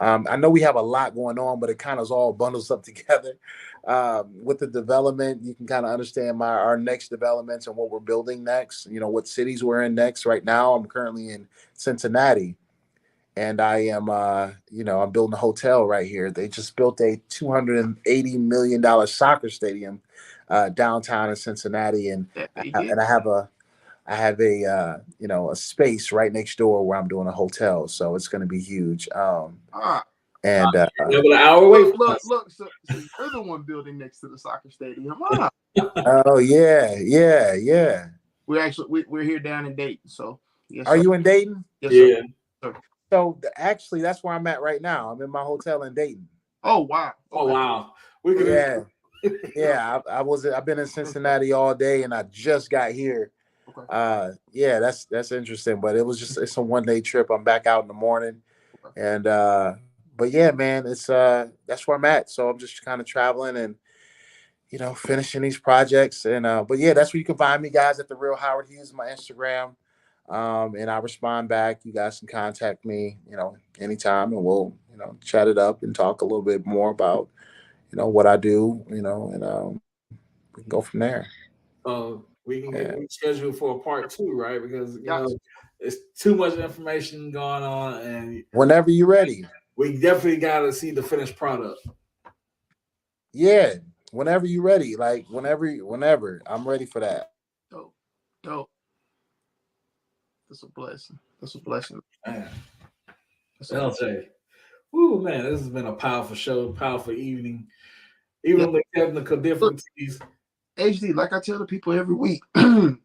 I know we have a lot going on, but it kind of all bundles up together. With the development, you can kind of understand our next developments and what we're building next, what cities we're in next. Right now, I'm currently in Cincinnati, and I am, I'm building a hotel right here. They just built a $280 million soccer stadium downtown in Cincinnati, and I have a space right next door where I'm doing a hotel, so it's going to be huge. And an hour away. Look, so you're the one building next to the soccer stadium. Oh yeah. We're here down in Dayton, so yes. Are you in Dayton? Yes, yeah. Sir. So actually, that's where I'm at right now. I'm in my hotel in Dayton. Oh wow. Okay. Oh wow. I've been in Cincinnati all day, and I just got here. Okay. That's interesting, but it's a 1-day trip. I'm back out in the morning, and but yeah, man, it's that's where I'm at. So I'm just kind of traveling and finishing these projects, and but yeah, that's where you can find me, guys, at The Real Howard Hughes, my Instagram, and I respond back. You guys can contact me, anytime, and we'll chat it up and talk a little bit more about what I do, and we can go from there. We can get scheduled for a part 2, right? Because it's too much information going on, and whenever you're ready, we definitely got to see the finished product. Yeah, whenever you're ready, like whenever I'm ready for that. Dope. That's a blessing. Man. LJ. Woo, man, this has been a powerful show, powerful evening. Even with technical difficulties. HD, like I tell the people every week, y'all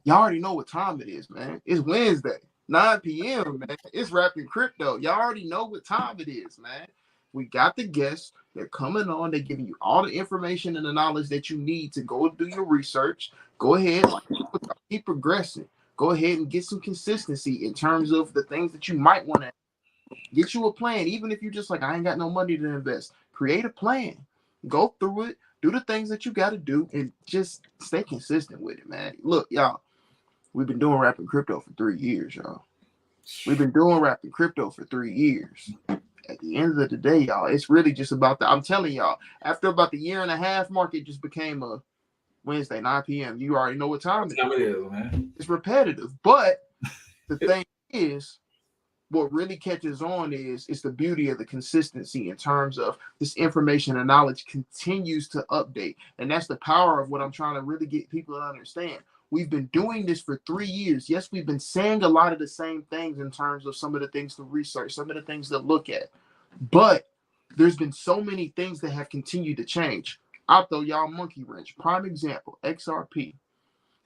already know what time it is, man. It's Wednesday, 9 p.m., man. It's Rapping Crypto. Y'all already know what time it is, man. We got the guests. They're coming on. They're giving you all the information and the knowledge that you need to go do your research. Go ahead, keep progressing. Go ahead and get some consistency in terms of the things that you might want to get you a plan. Even if you're just like, I ain't got no money to invest, create a plan. Go through it. Do the things that you got to do and just stay consistent with it, man. Look, y'all, we've been doing Rapping Crypto for 3 years, y'all. We've been doing Rapping Crypto for 3 years. At the end of the day, y'all, it's really just about I'm telling y'all, after about the 1.5 year mark, it just became a Wednesday, 9 p.m. You already know what time it is, man. It's repetitive. But the thing is, what really catches on is the beauty of the consistency in terms of this information and knowledge continues to update. And that's the power of what I'm trying to really get people to understand. We've been doing this for 3 years. Yes, we've been saying a lot of the same things in terms of some of the things to research, some of the things to look at. But there's been so many things that have continued to change. I'll throw y'all a monkey wrench. Prime example, XRP.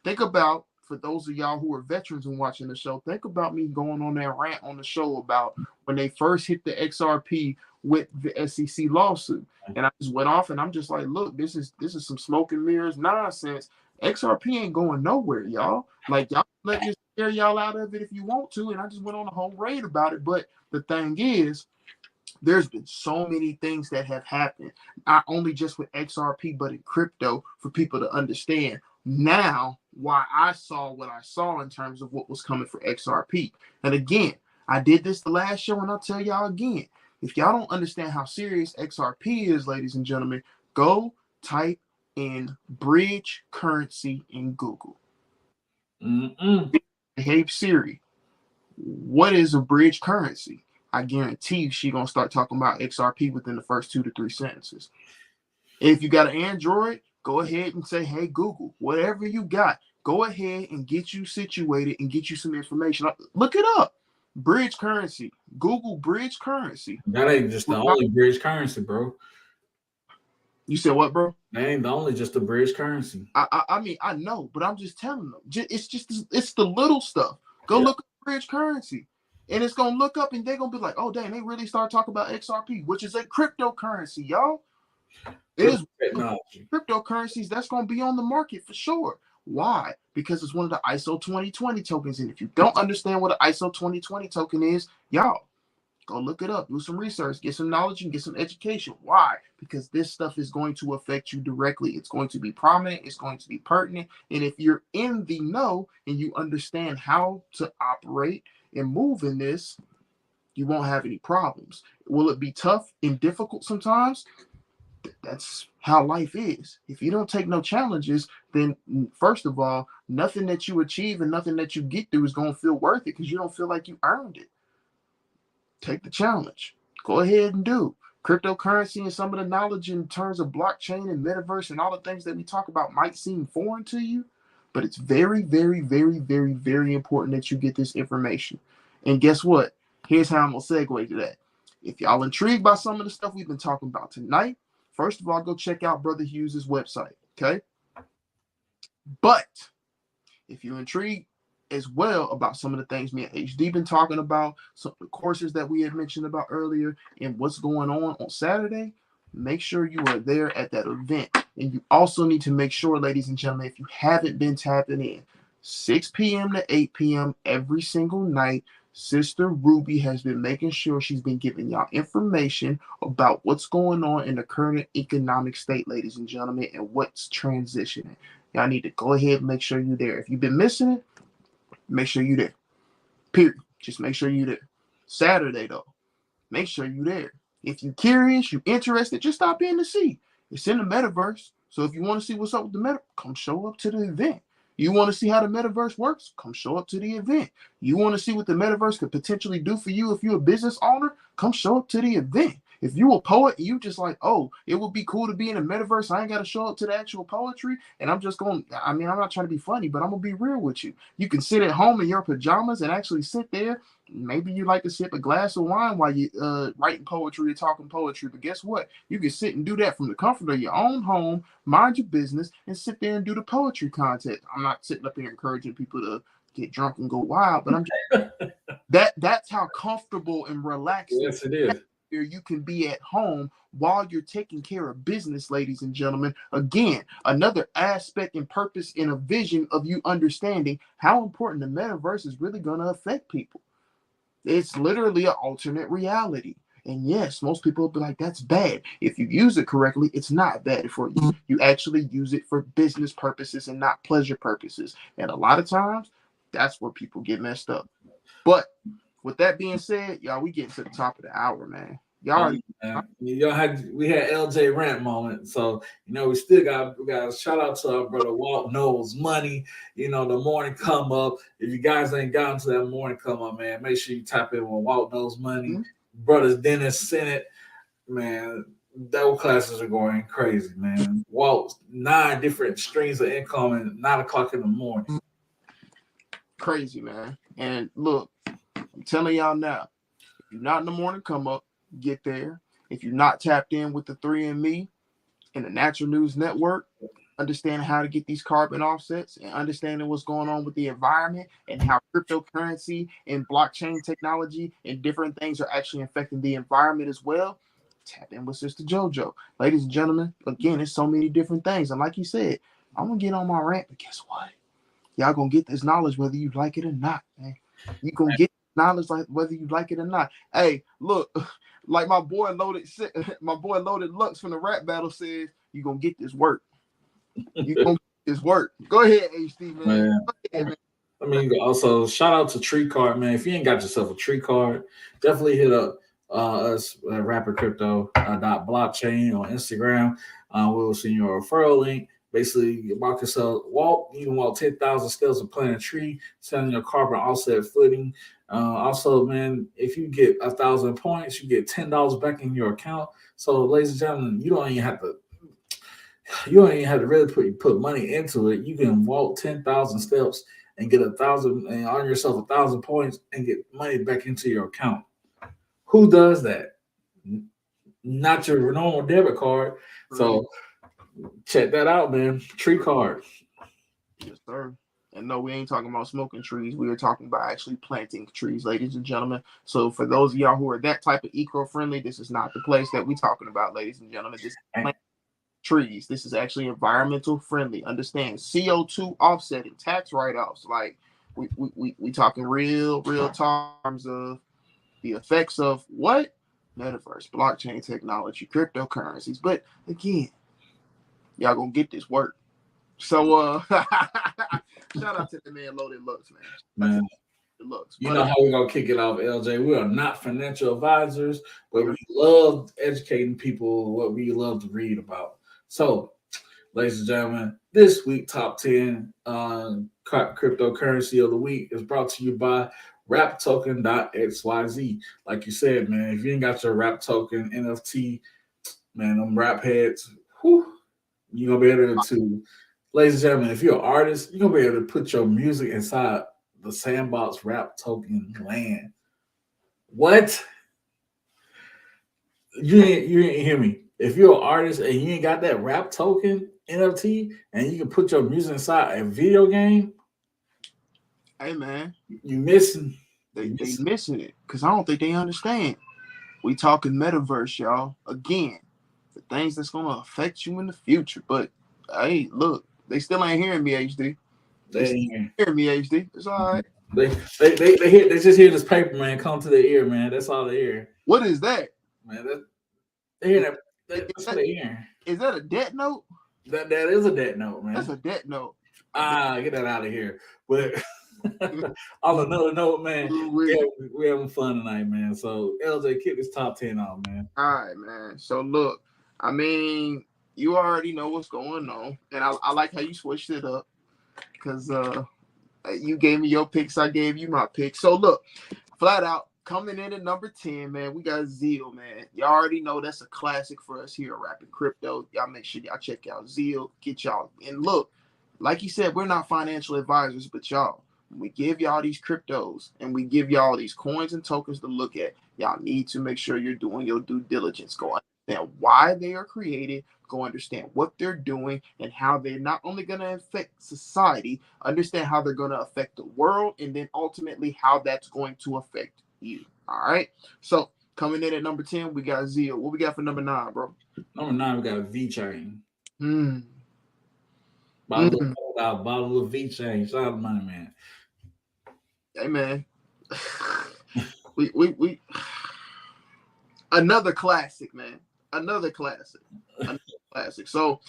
Think about, for those of y'all who are veterans and watching the show, think about me going on that rant on the show about when they first hit the XRP with the SEC lawsuit. And I just went off and I'm just like, look, this is some smoke and mirrors nonsense. XRP ain't going nowhere, y'all. Like, y'all let me scare y'all out of it if you want to. And I just went on a whole raid about it. But the thing is, there's been so many things that have happened, not only just with XRP, but in crypto, for people to understand now why I saw what I saw in terms of what was coming for XRP. And again, I did this the last show, and I'll tell y'all again, if y'all don't understand how serious XRP is, ladies and gentlemen, go type in bridge currency in Google. Hey Siri, what is a bridge currency? I guarantee you she gonna start talking about XRP within the first 2 to 3 sentences. If you got an Android, go ahead and say, hey Google, whatever you got, go ahead and get you situated and get you some information. Look it up. Bridge currency. Google bridge currency. That ain't just the only bridge currency, bro. You said what, bro? That ain't the only just a bridge currency. I mean, I know, but I'm just telling them. It's the little stuff. Go look up bridge currency. And it's going to look up and they're going to be like, oh, dang, they really start talking about XRP, which is a cryptocurrency, y'all. It is technology. Cryptocurrencies that's going to be on the market for sure. Why? Because it's one of the ISO 2020 tokens. And if you don't understand what an ISO 2020 token is, y'all, go look it up, do some research, get some knowledge, and get some education. Why? Because this stuff is going to affect you directly. It's going to be prominent. It's going to be pertinent. And if you're in the know and you understand how to operate and move in this, you won't have any problems. Will it be tough and difficult sometimes? That's how life is. If you don't take no challenges, then first of all, nothing that you achieve and nothing that you get through is going to feel worth it because you don't feel like you earned it. Take the challenge. Go ahead and do. Cryptocurrency and some of the knowledge in terms of blockchain and metaverse and all the things that we talk about might seem foreign to you, but it's very, very, very, very, very important that you get this information. And guess what? Here's how I'm going to segue to that. If y'all intrigued by some of the stuff we've been talking about tonight, first of all, go check out Brother Hughes' website, okay? But if you're intrigued as well about some of the things me and HD been talking about, some of the courses that we had mentioned about earlier, and what's going on Saturday, make sure you are there at that event. And you also need to make sure, ladies and gentlemen, if you haven't been tapping in, 6 p.m. to 8 p.m. every single night, Sister Ruby has been making sure she's been giving y'all information about what's going on in the current economic state, ladies and gentlemen, and what's transitioning. Y'all need to go ahead and make sure you're there. If you've been missing it, make sure you're there. Period. Just make sure you're there. Saturday, though, make sure you're there. If you're curious, you're interested, just stop in to see. It's in the metaverse. So if you want to see what's up with the metaverse, come show up to the event. You want to see how the metaverse works? Come show up to the event. You want to see what the metaverse could potentially do for you if you're a business owner? Come show up to the event. If you a poet and you just like, oh, it would be cool to be in a metaverse, I ain't got to show up to the actual poetry, and I'm just going, I mean, I'm not trying to be funny, but I'm going to be real with you. You can sit at home in your pajamas and actually sit there. Maybe you like to sip a glass of wine while you writing poetry or talking poetry, but guess what? You can sit and do that from the comfort of your own home, mind your business, and sit there and do the poetry contest. I'm not sitting up here encouraging people to get drunk and go wild, but I'm just, that's how comfortable and relaxed yes, it is. You can be at home while you're taking care of business, ladies and gentlemen. Again, another aspect and purpose and a vision of you understanding how important the metaverse is really going to affect people. It's literally an alternate reality. And yes, most people will be like, that's bad. If you use it correctly, it's not bad for you. You actually use it for business purposes and not pleasure purposes. And a lot of times, that's where people get messed up. But with that being said, y'all, we getting to the top of the hour, man. Y'all, we had LJ rant moment, so we still got a shout out to our brother Walt Knows Money. The morning come up. If you guys ain't gotten to that morning come up, man, make sure you tap in with Walt Knows Money. Mm-hmm. Brothers Dennis Senate, man, those classes are going crazy, man. Walt 9 different streams of income at 9 o'clock in the morning. Crazy, man. And look, I'm telling y'all now, if you're not in the morning come up, get there. If you're not tapped in with the 3 and Me in the Natural News Network, understanding how to get these carbon offsets and understanding what's going on with the environment and how cryptocurrency and blockchain technology and different things are actually affecting the environment as well, tap in with Sister JoJo. Ladies and gentlemen, again, there's so many different things. And like you said, I'm going to get on my rant, but guess what? Y'all going to get this knowledge whether you like it or not, man. You going to get knowledge like whether you like it or not. Hey, look, like my boy Loaded Lux from the rap battle says, you going to get this work. You gonna get this work. Go ahead, HD, man. Go ahead, man. I mean, also shout out to Tree Card, man. If you ain't got yourself a Tree Card, definitely hit up us at RAPNCRYPTO.blockchain on Instagram. We'll send you a referral link. Basically, you mark yourself you can walk 10,000 steps and plant a tree, selling your carbon offset footing. Also, man, if you get 1,000 points, you get $10 back in your account. So, ladies and gentlemen, you don't even have to really put money into it. You can walk 10,000 steps and get 1,000 and earn yourself 1,000 points and get money back into your account. Who does that? Not your normal debit card. So check that out, man. Tree Card. Yes, sir. And no, we ain't talking about smoking trees. We are talking about actually planting trees, ladies and gentlemen. So for those of y'all who are that type of eco-friendly, this is not the place that we're talking about, ladies and gentlemen. This is trees. This is actually environmental friendly. Understand CO2 offsetting, tax write-offs. Like we talking real terms of the effects of what? Metaverse, blockchain technology, cryptocurrencies. But again, y'all gonna get this work. So shout out to the man Loaded Lux, man. You know how we're gonna kick it off, LJ. We are not financial advisors, but we love educating people what we love to read about. So, ladies and gentlemen, this week top 10 cryptocurrency of the week is brought to you by RAPToken.xyz. Like you said, man, if you ain't got your RAP token NFT, man, them rap heads, you're gonna be able to, ladies and gentlemen, if you're an artist, you're gonna be able to put your music inside the Sandbox rap token land. What? You ain't hear me. If you're an artist and you ain't got that rap token NFT and you can put your music inside a video game, hey man, you missing. They missing it because I don't think they understand. We talking metaverse, y'all. Again, the things that's gonna affect you in the future. But hey, look, they still ain't hearing me, HD. They ain't hearing me, HD. It's all right. They just hear this paper, man, come to their ear, man. That's all they hear. What is that? Man, they hear that. That's what they hear. Is that a debt note? That is a debt note, man. That's a debt note. Get that out of here. But on another note, man, we're having fun tonight, man. So LJ, kick this top 10 off, man. All right, man. So look, I mean, you already know what's going on, and I like how you switched it up because you gave me your picks, I gave you my picks. So look, flat out. Coming in at number 10, man, we got Zeal, man. Y'all already know that's a classic for us here at Rapping Crypto. Y'all make sure y'all check out Zeal. Get y'all. And look, like you said, we're not financial advisors, but y'all, when we give y'all these cryptos and we give y'all these coins and tokens to look at, y'all need to make sure you're doing your due diligence. Go understand why they are created. Go understand what they're doing and how they're not only going to affect society, understand how they're going to affect the world, and then ultimately how that's going to affect you. All right. So coming in at number 10, we got Zeal. What we got for number 9, bro? Number 9, we got a V-Chain. Bottle of V-Chain. Shout out to Money Man. Hey man. we another classic, man. Another classic. So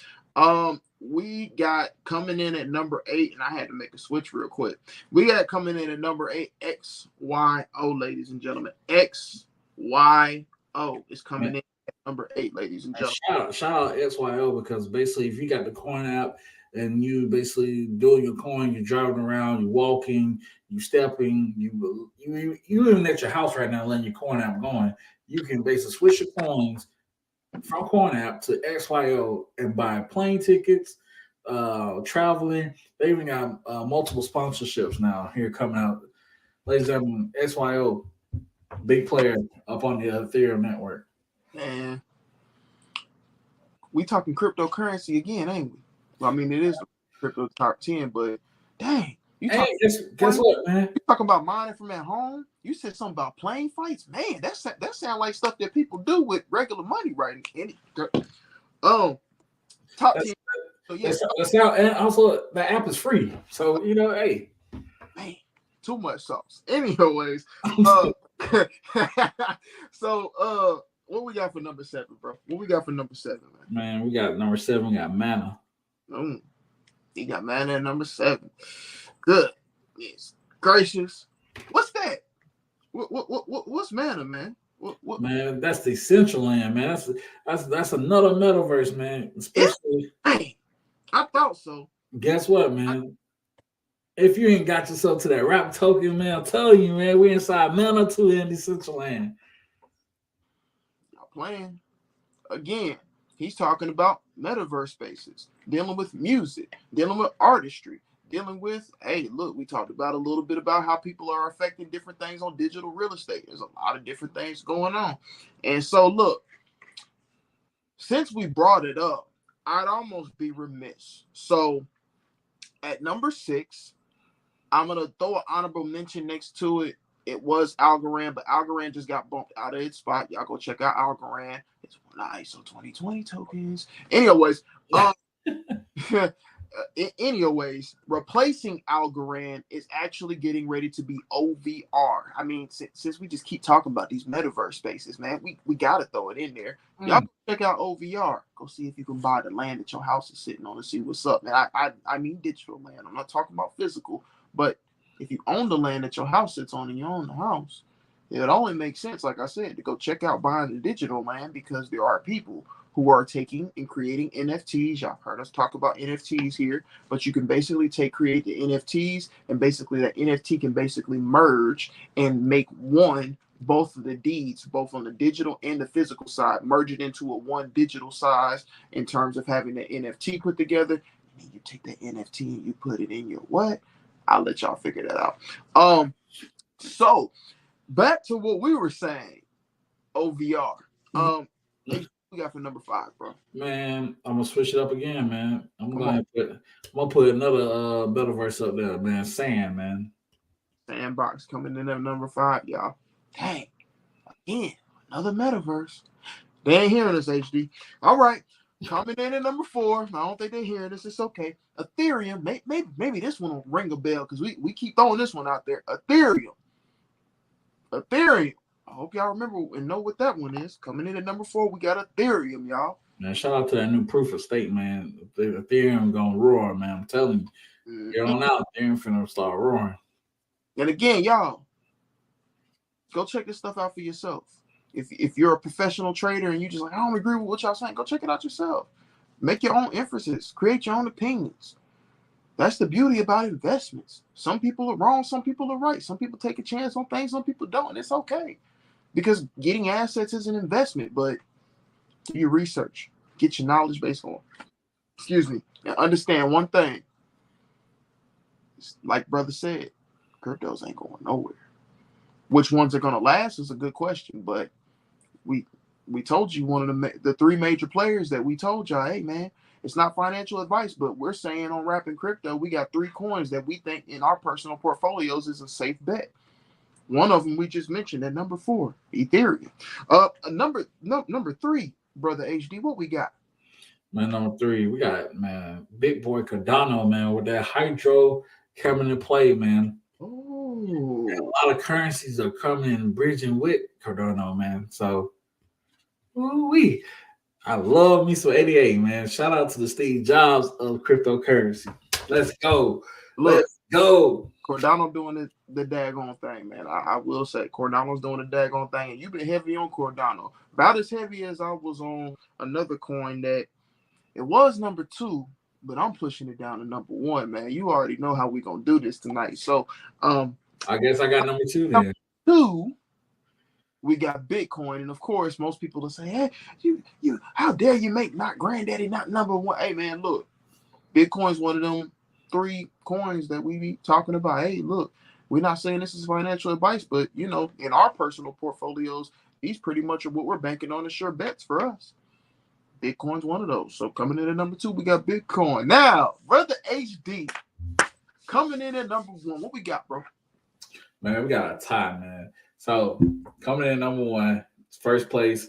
we got coming in at number 8, and I had to make a switch real quick. We got coming in at number 8, XYO, ladies and gentlemen. XYO is coming in at number 8, ladies and gentlemen. Shout out XYO, because basically if you got the coin app and you basically doing your coin, you're driving around, you're walking, you stepping, you even at your house right now letting your coin app going, you can basically switch your coins from Coin App to XYO and buy plane tickets, traveling. They even got multiple sponsorships now here coming out. Ladies and gentlemen, XYO, big player up on the Ethereum network. Man, we talking cryptocurrency again, ain't we? Well, I mean, it is the crypto top 10, but dang, you Hey, guess what, man? you talking about mining from at home? You said something about plane fights, man. That sound like stuff that people do with regular money, right? Top 10. So yeah, That's how, and also the app is free. So hey, man, too much sauce. Anyways, so what we got for number 7, bro? What we got for number 7, man? Man, we got number 7. We got Mana. You got Mana at number 7. Good. Yes. Gracious. What's that? What's Mana, man? What? Man, that's the Central Land, man. That's another metaverse, man. Especially, hey, I thought so. Guess what, man? If you ain't got yourself to that rap token, man, I'm telling you, man, we inside Mana 2 in the Central Land. Y'all playing. Again, he's talking about metaverse spaces, dealing with music, dealing with artistry, dealing with, hey, look, we talked about a little bit about how people are affecting different things on digital real estate. There's a lot of different things going on. And so, look, since we brought it up, I'd almost be remiss. So, at number 6, I'm going to throw an honorable mention next to it. It was Algorand, but Algorand just got bumped out of its spot. Y'all go check out Algorand. It's one of ISO 2020 tokens. Anyways, replacing Algorand is actually getting ready to be OVR. I mean, since we just keep talking about these metaverse spaces, man, we got to throw it in there. Y'all go check out OVR. Go see if you can buy the land that your house is sitting on and see what's up, man. I mean digital land. I'm not talking about physical, but if you own the land that your house sits on and you own the house, it only makes sense, like I said, to go check out buying the digital land, because there are people who are taking and creating NFTs. Y'all heard us talk about NFTs here, but you can basically create the NFTs, and basically that NFT can basically merge and make both of the deeds, both on the digital and the physical side, merge it into a one digital size in terms of having the NFT put together. And you take that NFT and you put it in your what? I'll let y'all figure that out. So back to what we were saying, OVR. What we got for number 5, bro? Man, I'm gonna switch it up again, man. I'm gonna put another metaverse up there, man. Sandbox coming in at number 5, y'all. Dang, again, another metaverse. They ain't hearing us, HD. All right, coming in at number 4. I don't think they're hearing us. It's okay. Ethereum. Maybe this one will ring a bell, because we keep throwing this one out there. Ethereum. I hope y'all remember and know what that one is. Coming in at number 4, we got Ethereum, y'all. Man, shout out to that new proof of stake, man. The Ethereum gonna roar, man. I'm telling you. Get on out. Ethereum finna start roaring. And again, y'all, go check this stuff out for yourself. If you're a professional trader and you just like, I don't agree with what y'all saying, go check it out yourself. Make your own inferences. Create your own opinions. That's the beauty about investments. Some people are wrong. Some people are right. Some people take a chance on things. Some people don't. And it's okay. Because getting assets is an investment, but do your research. Get your knowledge base on. And understand one thing. Like brother said, cryptos ain't going nowhere. Which ones are going to last is a good question, but we told you one of the 3 major players that we told y'all, hey man, it's not financial advice, but we're saying on Rapping Crypto, we got 3 coins that we think in our personal portfolios is a safe bet. One of them we just mentioned at number 4, Ethereum. Number 3, brother HD, what we got? Man, number 3, we got, man, big boy Cardano, man, with that hydro coming into play, man. Oh, a lot of currencies are coming and bridging with Cardano, man. So, I love me some 88, man. Shout out to the Steve Jobs of cryptocurrency. Let's go. Let's go. Cardano doing the daggone thing, man. I will say Cardano's doing the daggone thing, and you've been heavy on Cardano. About as heavy as I was on another coin that it was number 2, but I'm pushing it down to number 1, man. You already know how we gonna do this tonight. So I guess I got number 2 then. Number 2, we got Bitcoin, and of course, most people will say, "Hey, you, how dare you make not granddaddy not number 1?" Hey, man, look, Bitcoin's one of them 3 coins that we be talking about. Hey, look, we're not saying this is financial advice, but in our personal portfolios, these pretty much are what we're banking on as sure bets for us. Bitcoin's one of those. So coming in at number 2, we got Bitcoin. Now, brother HD, coming in at number 1, what we got, bro? Man, we got a tie, man. So coming in at number 1, first place.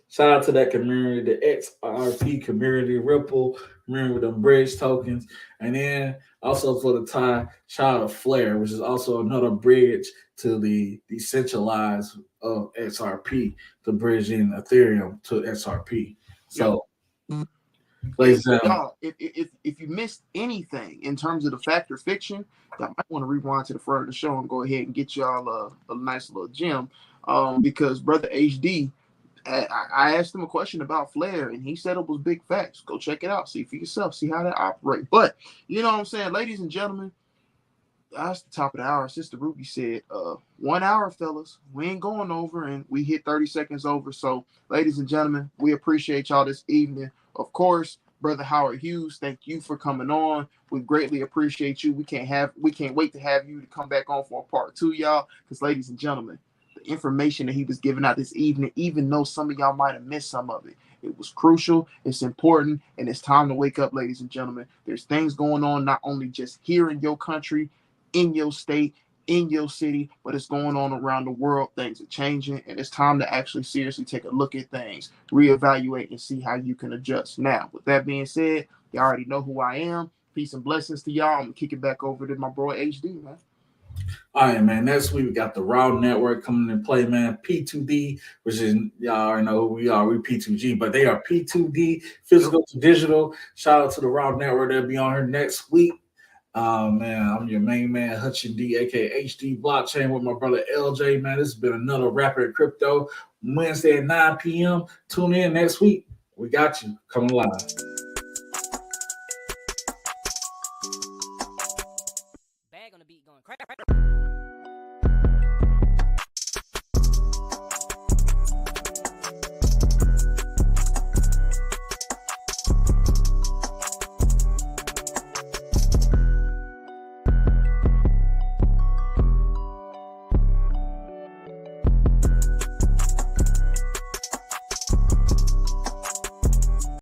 Shout out to that community, the XRP community, Ripple community with them bridge tokens. And then also for the tie, shout out to Flare, which is also another bridge to the decentralized of XRP, to bridge in Ethereum to XRP. So, ladies and gentlemen, y'all, if you missed anything in terms of the fact or fiction, y'all might want to rewind to the front of the show and go ahead and get y'all a nice little gem. Because brother HD, I asked him a question about Flare, and he said it was big facts. Go check it out, see for yourself, see how that operates. But you know what I'm saying, ladies and gentlemen, that's the top of the hour. Sister Ruby said, 1 hour, fellas. We ain't going over, and we hit 30 seconds over. So, ladies and gentlemen, we appreciate y'all this evening. Of course, Brother Howard Hughes, thank you for coming on. We greatly appreciate you. We can't wait to have you to come back on for a part 2, y'all. Because, ladies and gentlemen, the information that he was giving out this evening, even though some of y'all might have missed some of it, it was crucial, it's important, and it's time to wake up, ladies and gentlemen. There's things going on not only just here in your country, in your state, in your city, but it's going on around the world. Things are changing, and it's time to actually seriously take a look at things, reevaluate, and see how you can adjust. Now, with that being said, you already know who I am. Peace and blessings to y'all. I'm gonna kick it back over to my bro HD, man. all right, man. Next week we got the Raw Network coming in play, man. P2D, which is, y'all already know who we are. We P2G, but they are P2D, physical to digital. Shout out to the Raw Network. They'll be on here next week. Man, I'm your main man, HUTCH D, aka HD Blockchain, with my brother LJ. Man, this has been another Rapper in Crypto Wednesday at 9 p.m. Tune in next week. We got you coming live.